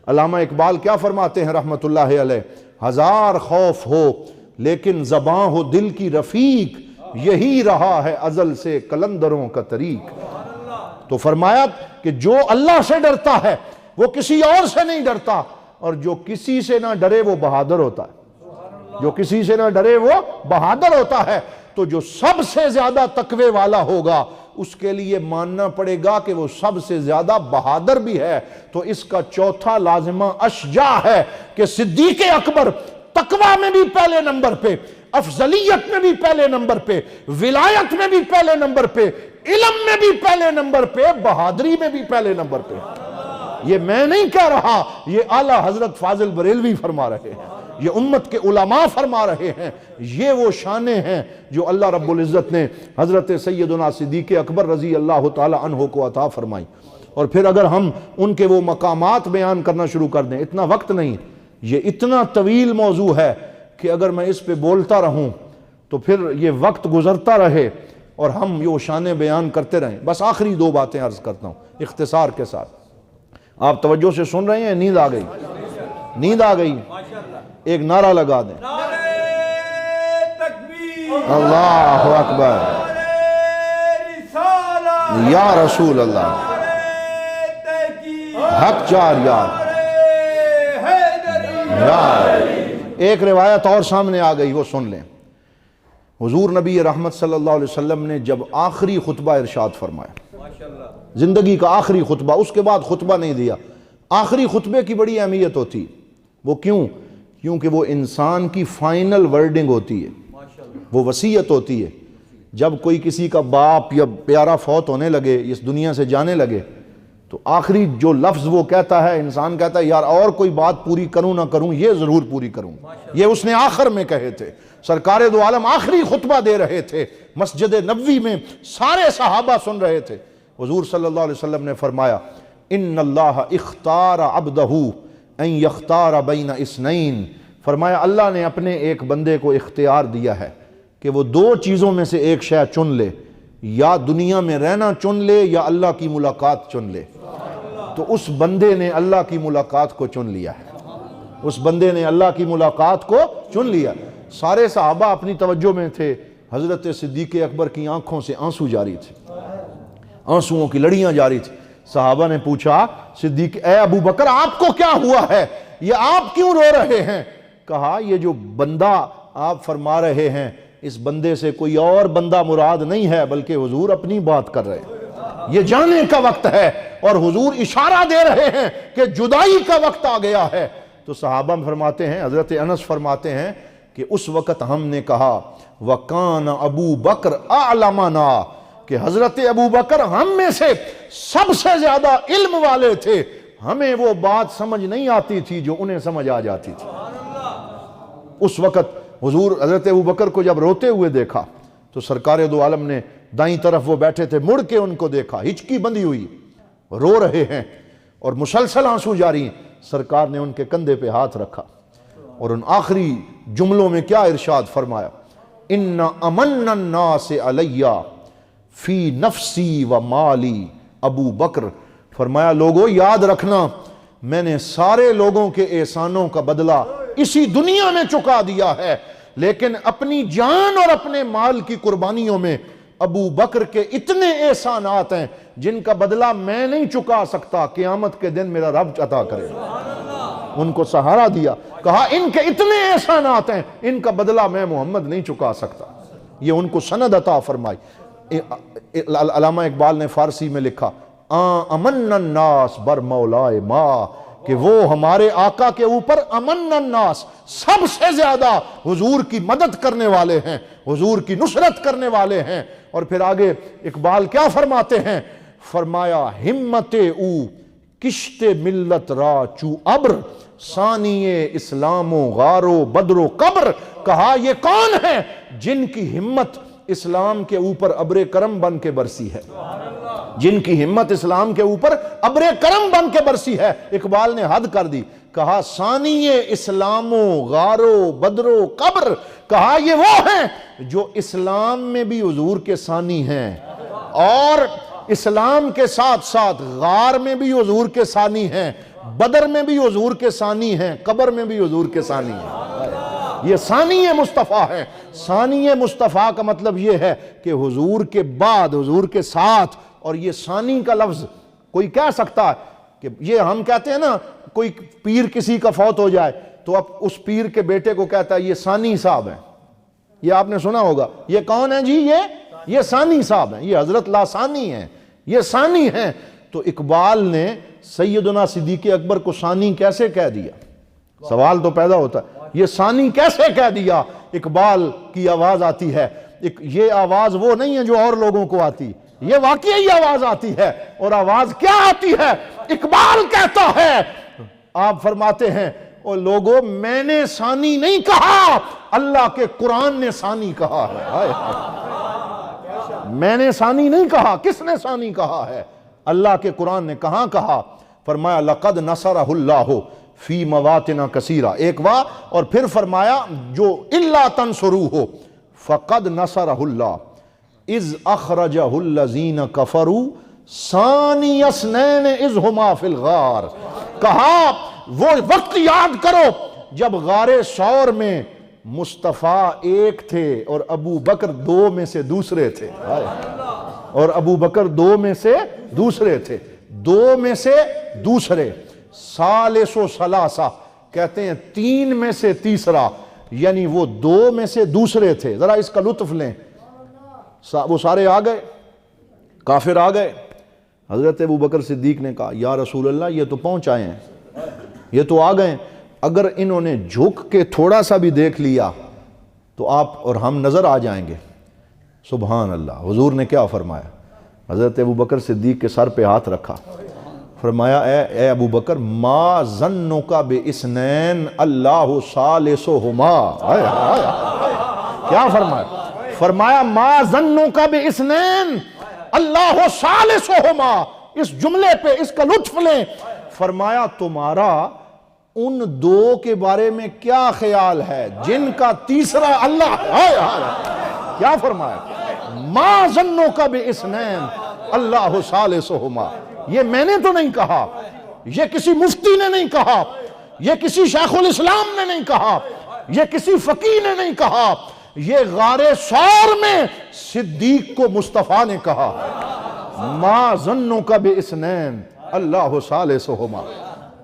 علامہ اقبال کیا فرماتے ہیں رحمت اللہ علیہ؟ ہزار خوف ہو لیکن زباں ہو دل کی رفیق، یہی رہا ہے ازل سے قلندروں کا طریق۔ تو فرمایا کہ جو اللہ سے ڈرتا ہے وہ کسی اور سے نہیں ڈرتا، اور جو کسی سے نہ ڈرے وہ بہادر ہوتا ہے۔ جو کسی سے نہ ڈرے وہ بہادر ہوتا ہے۔ تو جو سب سے زیادہ تقوی والا ہوگا اس کے لیے ماننا پڑے گا کہ وہ سب سے زیادہ بہادر بھی ہے۔ تو اس کا چوتھا لازمہ اشجاع ہے کہ صدیق اکبر تقوی میں بھی پہلے نمبر پہ، افضلیت میں بھی پہلے نمبر پہ، ولایت میں بھی پہلے نمبر پہ، علم میں بھی پہلے نمبر پہ، بہادری میں بھی پہلے نمبر پہ۔ یہ میں نہیں کہہ رہا، یہ اعلیٰ حضرت فاضل بریلوی فرما رہے ہیں، یہ امت کے علماء فرما رہے ہیں۔ یہ وہ شانیں ہیں جو اللہ رب العزت نے حضرت سیدنا صدیق اکبر رضی اللہ تعالی عنہ کو عطا فرمائی۔ اور پھر اگر ہم ان کے وہ مقامات بیان کرنا شروع کر دیں، اتنا وقت نہیں، یہ اتنا طویل موضوع ہے کہ اگر میں اس پہ بولتا رہوں تو پھر یہ وقت گزرتا رہے اور ہم یہ شانیں بیان کرتے رہیں۔ بس آخری دو باتیں عرض کرتا ہوں اختصار کے ساتھ۔ آپ توجہ سے سن رہے ہیں؟ نیند آ گئی؟ نیند آ گئی؟ ایک نعرہ لگا دیں، اللہ اکبر، یا رسول اللہ، حق چار یار۔ ایک روایت اور سامنے آ گئی، وہ سن لیں۔ حضور نبی رحمت صلی اللہ علیہ وسلم نے جب آخری خطبہ ارشاد فرمایا، زندگی کا آخری خطبہ، اس کے بعد خطبہ نہیں دیا، آخری خطبے کی بڑی اہمیت ہوتی۔ وہ کیونکہ وہ انسان کی فائنل ورڈنگ ہوتی ہے، وہ وصیت ہوتی ہے۔ جب کوئی کسی کا باپ یا پیارا فوت ہونے لگے، اس دنیا سے جانے لگے، تو آخری جو لفظ وہ کہتا ہے، انسان کہتا ہے یار اور کوئی بات پوری کروں نہ کروں، یہ ضرور پوری کروں۔ یہ اس نے آخر میں کہے تھے۔ سرکار دو عالم آخری خطبہ دے رہے تھے مسجد نبوی میں، سارے صحابہ سن رہے تھے۔ حضور صلی اللہ علیہ وسلم نے فرمایا ان اللہ اختار عبدہ ان یختار بین اثنین، فرمایا اللہ نے اپنے ایک بندے کو اختیار دیا ہے کہ وہ دو چیزوں میں سے ایک شے چن لے، یا دنیا میں رہنا چن لے یا اللہ کی ملاقات چن لے۔ تو اس بندے نے اللہ کی ملاقات کو چن لیا ہے، اس بندے نے اللہ کی ملاقات کو چن لیا۔ سارے صحابہ اپنی توجہ میں تھے، حضرت صدیق اکبر کی آنکھوں سے آنسو جاری تھے، آنسوؤں کی لڑیاں جاری تھی۔ صحابہ نے پوچھا صدیق اے ابو بکر آپ کو کیا ہوا ہے، یہ آپ کیوں رو رہے ہیں؟ کہا یہ جو بندہ آپ فرما رہے ہیں اس بندے سے کوئی اور بندہ مراد نہیں ہے بلکہ حضور اپنی بات کر رہے ہیں، یہ جانے کا وقت ہے اور حضور اشارہ دے رہے ہیں کہ جدائی کا وقت آ گیا ہے۔ تو صحابہ فرماتے ہیں، حضرت انس فرماتے ہیں کہ اس وقت ہم نے کہا وَقَانَ أَبُو بَكْرَ أَعْلَمَنَا، کہ حضرت ابو بکر ہم میں سے سب سے زیادہ علم والے تھے، ہمیں وہ بات سمجھ نہیں آتی تھی جو انہیں سمجھ آ جاتی تھی۔ اس وقت حضور حضرت ابو بکر کو جب روتے ہوئے دیکھا تو سرکار دو عالم نے دائیں طرف وہ بیٹھے تھے، مڑ کے ان کو دیکھا، ہچکی بندھی ہوئی، رو رہے ہیں اور مسلسل آنسو جاری ہیں۔ سرکار نے ان کے کندھے پہ ہاتھ رکھا اور ان آخری جملوں میں کیا ارشاد فرمایا، ان امن الناس علی فی نفسی و مالی ابو بکر، فرمایا لوگوں یاد رکھنا میں نے سارے لوگوں کے احسانوں کا بدلہ اسی دنیا میں چکا دیا ہے، لیکن اپنی جان اور اپنے مال کی قربانیوں میں ابو بکر کے اتنے احسانات ہیں جن کا بدلہ میں نہیں چکا سکتا، قیامت کے دن میرا رب عطا کرے گا۔ ان کو سہارا دیا، کہا ان کے اتنے احسانات ہیں، ان کا بدلہ میں محمد نہیں چکا سکتا، یہ ان کو سند عطا فرمائی۔ علامہ اقبال نے فارسی میں لکھا، امن الناس بر مولائے ما، کہ وہ ہمارے آقا کے اوپر امن الناس، سب سے زیادہ حضور کی مدد کرنے والے ہیں، حضور کی نصرت کرنے والے ہیں۔ اور پھر آگے اقبال کیا فرماتے ہیں؟ فرمایا ہمت او کشت ملت را چو ابر، ثانی اسلام و غار و بدر و قبر۔ کہا یہ کون ہے جن کی ہمت اسلام کے اوپر ابر کرم بن کے برسی ہے، جن کی ہمت اسلام کے اوپر ابر کرم بن کے برسی ہے۔ اقبال نے حد کر دی، کہا ثانی اسلام و غار و بدر و قبر، کہا یہ وہ ہیں جو اسلام میں بھی حضور کے ثانی ہیں، اور اسلام کے ساتھ ساتھ غار میں بھی حضور کے ثانی ہیں، بدر میں بھی حضور کے ثانی ہیں، قبر میں بھی حضور کے ثانی ہیں۔ یہ ثانی مصطفیٰ ہے۔ ثانی مصطفیٰ کا مطلب یہ ہے کہ حضور کے بعد، حضور کے ساتھ۔ اور یہ ثانی کا لفظ کوئی کہہ سکتا ہے کہ یہ ہم کہتے ہیں نا، کوئی پیر کسی کا فوت ہو جائے تو اب اس پیر کے بیٹے کو کہتا ہے یہ ثانی صاحب ہیں، یہ آپ نے سنا ہوگا، یہ کون ہے جی؟ یہ ثانی صاحب ہیں، یہ حضرت لاسانی ہیں، یہ ثانی ہیں۔ تو اقبال نے سیدنا صدیق اکبر کو ثانی کیسے کہہ دیا؟ سوال تو پیدا ہوتا ہے، یہ ثانی کیسے کہہ دیا؟ اقبال کی آواز آتی ہے، یہ آواز وہ نہیں ہے جو اور لوگوں کو آتی، یہ واقعی آواز آتی ہے۔ اور آواز کیا آتی ہے؟ اقبال کہتا ہے، آپ فرماتے ہیں او لوگوں میں نے ثانی نہیں کہا، اللہ کے قرآن نے ثانی کہا ہے۔ میں نے ثانی نہیں کہا، کس نے ثانی کہا ہے؟ اللہ کے قرآن نے۔ کہاں کہا؟ فرمایا لقد نصرہ اللہ فی مواطن کثیرہ، ایک وا، اور پھر فرمایا جو الا تنصروہ فقد نصرہ اللہ اذ اخرجہ الذین کفروا ثانی اثنین اذ ہما فی الغار۔ کہا وہ وقت یاد کرو جب غار ثور میں مصطفیٰ ایک تھے اور ابو بکر دو میں سے دوسرے تھے، اور ابو بکر دو میں سے دوسرے تھے، دو میں سے دوسرے، ثالث و ثلاثہ کہتے ہیں تین میں سے تیسرا، یعنی وہ دو میں سے دوسرے تھے۔ ذرا اس کا لطف لیں، وہ سارے آ گئے، کافر آ گئے، حضرت ابو بکر صدیق نے کہا یا رسول اللہ یہ تو پہنچ آئے ہیں، یہ تو آ گئے، اگر انہوں نے جھک کے تھوڑا سا بھی دیکھ لیا تو آپ اور ہم نظر آ جائیں گے۔ سبحان اللہ۔ حضور نے کیا فرمایا؟ حضرت ابو بکر صدیق کے سر پہ ہاتھ رکھا، فرمایا اے ابو بکر ما ظنک باثنین اللہ ثالثہما۔ کیا فرمایا؟ فرمایا ما ظنک باثنین اللہ ثالثہما۔ اس جملے پہ اس کا لطف لیں، فرمایا تمہارا ان دو کے بارے میں کیا خیال ہے جن کا تیسرا اللہ ہے؟ کیا فرمایا؟ ما ظنک باثنین اللہ ثالثہما۔ یہ میں نے تو نہیں کہا، یہ کسی مفتی نے نہیں کہا، یہ کسی شیخ الاسلام نے نہیں کہا، یہ کسی فقیہ نے نہیں کہا، یہ غار ثور میں صدیق کو مصطفیٰ نے کہا ما ظنک باثنین اللہ ثالثہما۔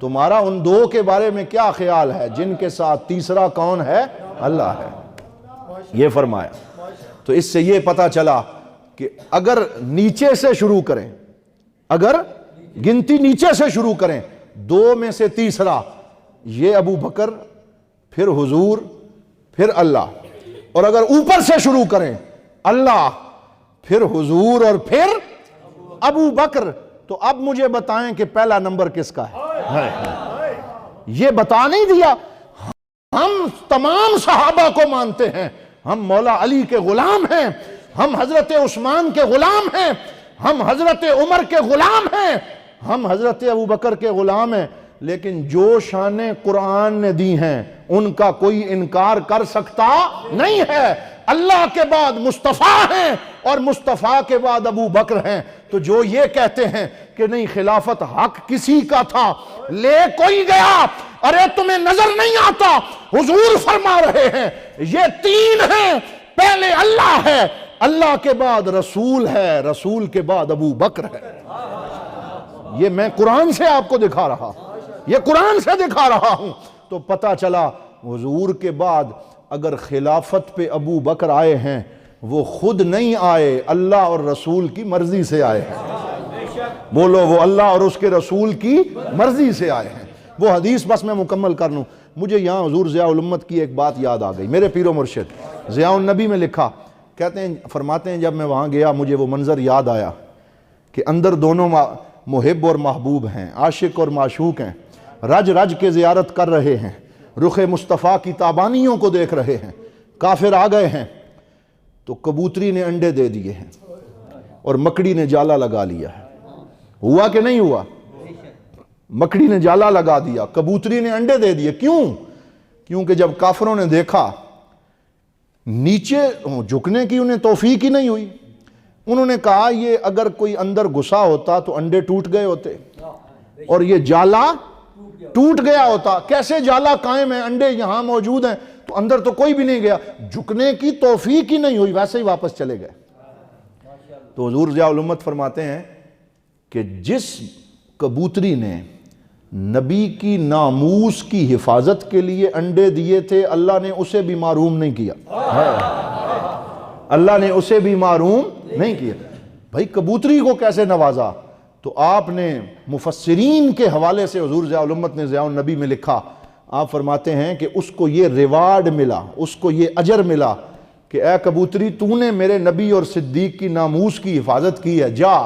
تمہارا ان دو کے بارے میں کیا خیال ہے جن کے ساتھ تیسرا کون ہے؟ اللہ ہے، یہ فرمایا۔ تو اس سے یہ پتا چلا کہ اگر نیچے سے شروع کریں، اگر گنتی نیچے سے شروع کریں، دو میں سے تیسرا یہ ابو بکر، پھر حضور، پھر اللہ، اور اگر اوپر سے شروع کریں اللہ، پھر حضور، اور پھر ابو بکر، تو اب مجھے بتائیں کہ پہلا نمبر کس کا ہے؟ یہ بتا نہیں دیا۔ ہم تمام صحابہ کو مانتے ہیں، ہم مولا علی کے غلام ہیں، ہم حضرت عثمان کے غلام ہیں، ہم حضرت عمر کے غلام ہیں، ہم حضرت ابو بکر کے غلام ہیں، لیکن جو شانیں قرآن نے دی ہیں ان کا کوئی انکار کر سکتا نہیں ہے۔ اللہ کے بعد مصطفیٰ ہیں اور مصطفیٰ کے بعد ابو بکر ہیں، تو جو یہ کہتے ہیں کہ نہیں خلافت حق کسی کا تھا، لے کوئی گیا، ارے تمہیں نظر نہیں آتا؟ حضور فرما رہے ہیں یہ تین ہیں، پہلے اللہ ہے، اللہ کے بعد رسول ہے، رسول کے بعد ابو بکر ہے۔ یہ میں قرآن سے آپ کو دکھا رہا ہوں، یہ قرآن سے دکھا رہا ہوں۔ تو پتہ چلا حضور کے بعد اگر خلافت پہ ابو بکر آئے ہیں، وہ خود نہیں آئے، اللہ اور رسول کی مرضی سے آئے ہیں۔ بولو، وہ اللہ اور اس کے رسول کی مرضی سے آئے ہیں۔ وہ حدیث بس میں مکمل کر لوں، مجھے یہاں حضور ضیاء الامت کی ایک بات یاد آ گئی۔ میرے پیر و مرشد ضیاء النبی میں لکھا، کہتے ہیں، فرماتے ہیں جب میں وہاں گیا مجھے وہ منظر یاد آیا کہ اندر دونوں محب اور محبوب ہیں، عاشق اور معشوق ہیں، رج رج کے زیارت کر رہے ہیں، رخ مصطفیٰ کی تابانیوں کو دیکھ رہے ہیں، کافر آ گئے ہیں تو کبوتری نے انڈے دے دیے ہیں اور مکڑی نے جالا لگا لیا ہے۔ ہوا کہ نہیں ہوا؟ مکڑی نے جالا لگا دیا، کبوتری نے انڈے دے دیے۔ کیوں؟ کیونکہ جب کافروں نے دیکھا نیچے جھکنے کی انہیں توفیق ہی نہیں ہوئی، انہوں نے کہا یہ اگر کوئی اندر گھسا ہوتا تو انڈے ٹوٹ گئے ہوتے اور یہ جالا ٹوٹ گیا ہوتا۔ کیسے جالا قائم ہے، انڈے یہاں موجود ہیں تو اندر تو کوئی بھی نہیں گیا، جھکنے کی توفیق ہی نہیں ہوئی، ویسے ہی واپس چلے گئے۔ تو حضور ضیاء الامت فرماتے ہیں کہ جس کبوتری نے نبی کی ناموس کی حفاظت کے لیے انڈے دیے تھے، اللہ نے اسے بھی محروم نہیں کیا، اللہ نے اسے بھی محروم نہیں کیا۔ بھائی کبوتری کو کیسے نوازا؟ تو آپ نے مفسرین کے حوالے سے حضور ضیاء الامت نے ضیاء النبی میں لکھا، آپ فرماتے ہیں کہ اس کو یہ ریوارڈ ملا، اس کو یہ اجر ملا کہ اے کبوتری تو نے میرے نبی اور صدیق کی ناموس کی حفاظت کی ہے، جا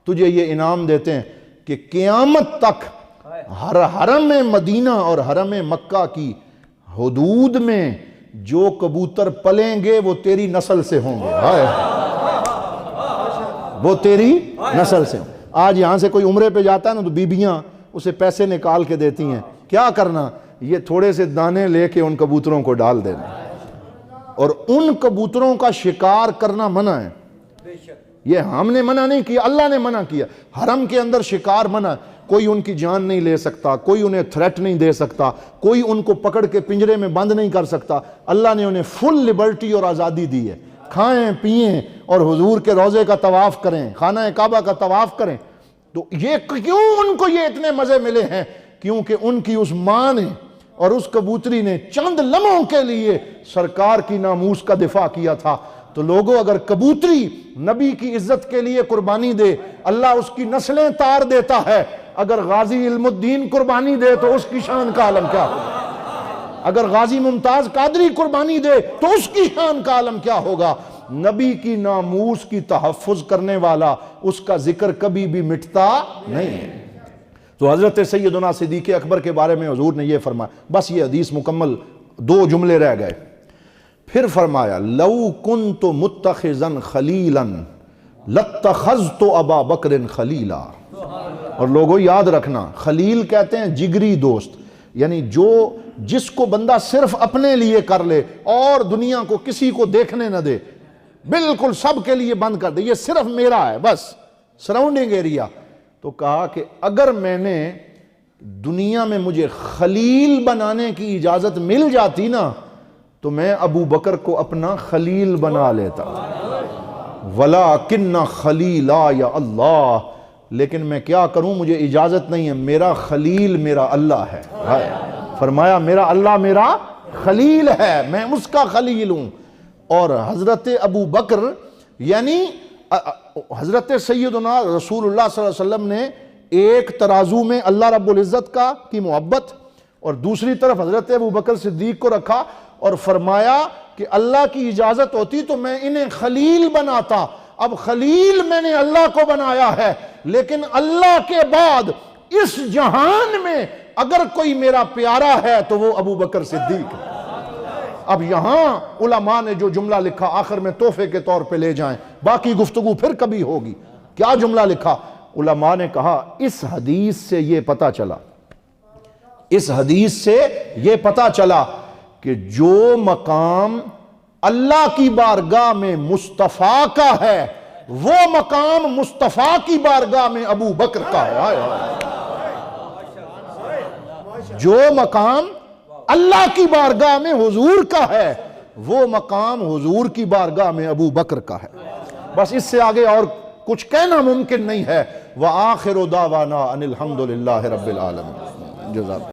تجھے یہ انعام دیتے ہیں کہ قیامت تک حرم مدینہ اور حرم مکہ کی حدود میں جو کبوتر پلیں گے وہ تیری نسل سے ہوں گے، وہ تیری نسل سے ہوں۔ آج یہاں سے کوئی عمرے پہ جاتا ہے نا تو بیبیاں اسے پیسے نکال کے دیتی ہیں، کیا کرنا؟ یہ تھوڑے سے دانے لے کے ان کبوتروں کو ڈال دینا، اور ان کبوتروں کا شکار کرنا منع ہے۔ یہ ہم نے منع نہیں کیا، اللہ نے منع کیا۔ حرم کے اندر شکار منع، کوئی ان کی جان نہیں لے سکتا، کوئی انہیں تھریٹ نہیں دے سکتا، کوئی ان کو پکڑ کے پنجرے میں بند نہیں کر سکتا۔ اللہ نے انہیں فل لبرٹی اور آزادی دی ہے، کھائیں پئیں اور حضور کے روضے کا طواف کریں، خانہ کعبہ کا طواف کریں۔ تو یہ کیوں ان کو یہ اتنے مزے ملے ہیں؟ کیونکہ ان کی اس ماں نے اور اس کبوتری نے چند لمحوں کے لیے سرکار کی ناموس کا دفاع کیا تھا۔ تو لوگوں، اگر کبوتری نبی کی عزت کے لیے قربانی دے، اللہ اس کی نسلیں تار دیتا ہے۔ اگر غازی علم الدین قربانی دے تو اس کی شان کا عالم کیا ہوگا؟ اگر غازی ممتاز قادری قربانی دے تو اس کی شان کا عالم کیا ہوگا؟ نبی کی ناموس کی تحفظ کرنے والا، اس کا ذکر کبھی بھی مٹتا نہیں ہے۔ تو حضرت سیدنا صدیق اکبر کے بارے میں حضور نے یہ فرمایا، بس یہ حدیث مکمل، 2 جملے رہ گئے۔ پھر فرمایا لو کنت متخذا خلیلا لاتخذت ابا بکر خلیلا۔ اور لوگوں یاد رکھنا، خلیل کہتے ہیں جگری دوست، یعنی جس کو بندہ صرف اپنے لیے کر لے اور دنیا کو کسی کو دیکھنے نہ دے، بالکل سب کے لیے بند کر دے، یہ صرف میرا ہے بس، سراؤنڈنگ ایریا۔ تو کہا کہ اگر میں نے دنیا میں مجھے خلیل بنانے کی اجازت مل جاتی نا تو میں ابو بکر کو اپنا خلیل بنا لیتا، وَلَكِنَّ خَلِيلَا یا اللہ، لیکن میں کیا کروں، مجھے اجازت نہیں ہے، میرا خلیل میرا اللہ ہے۔ فرمایا میرا اللہ میرا خلیل ہے، میں اس کا خلیل ہوں۔ اور حضرت ابو بکر یعنی حضرت سیدنا رسول اللہ صلی اللہ علیہ وسلم نے ایک ترازو میں اللہ رب العزت کی محبت اور دوسری طرف حضرت ابو بکر صدیق کو رکھا اور فرمایا کہ اللہ کی اجازت ہوتی تو میں انہیں خلیل بناتا۔ اب خلیل میں نے اللہ کو بنایا ہے، لیکن اللہ کے بعد اس جہان میں اگر کوئی میرا پیارا ہے تو وہ ابو بکر صدیق ہے۔ اب یہاں علماء نے جو جملہ لکھا آخر میں تحفے کے طور پہ لے جائیں، باقی گفتگو پھر کبھی ہوگی۔ کیا جملہ لکھا؟ علماء نے کہا اس حدیث سے یہ پتا چلا، اس حدیث سے یہ پتا چلا کہ جو مقام اللہ کی بارگاہ میں مصطفیٰ کا ہے وہ مقام مصطفیٰ کی بارگاہ میں ابو بکر کا ہے۔ جو مقام اللہ کی بارگاہ میں حضور کا ہے وہ مقام حضور کی بارگاہ میں ابو بکر کا ہے. بس اس سے آگے اور کچھ کہنا ممکن نہیں ہے. وآخر دعوانا ان الحمد للہ رب العالمین. جزاک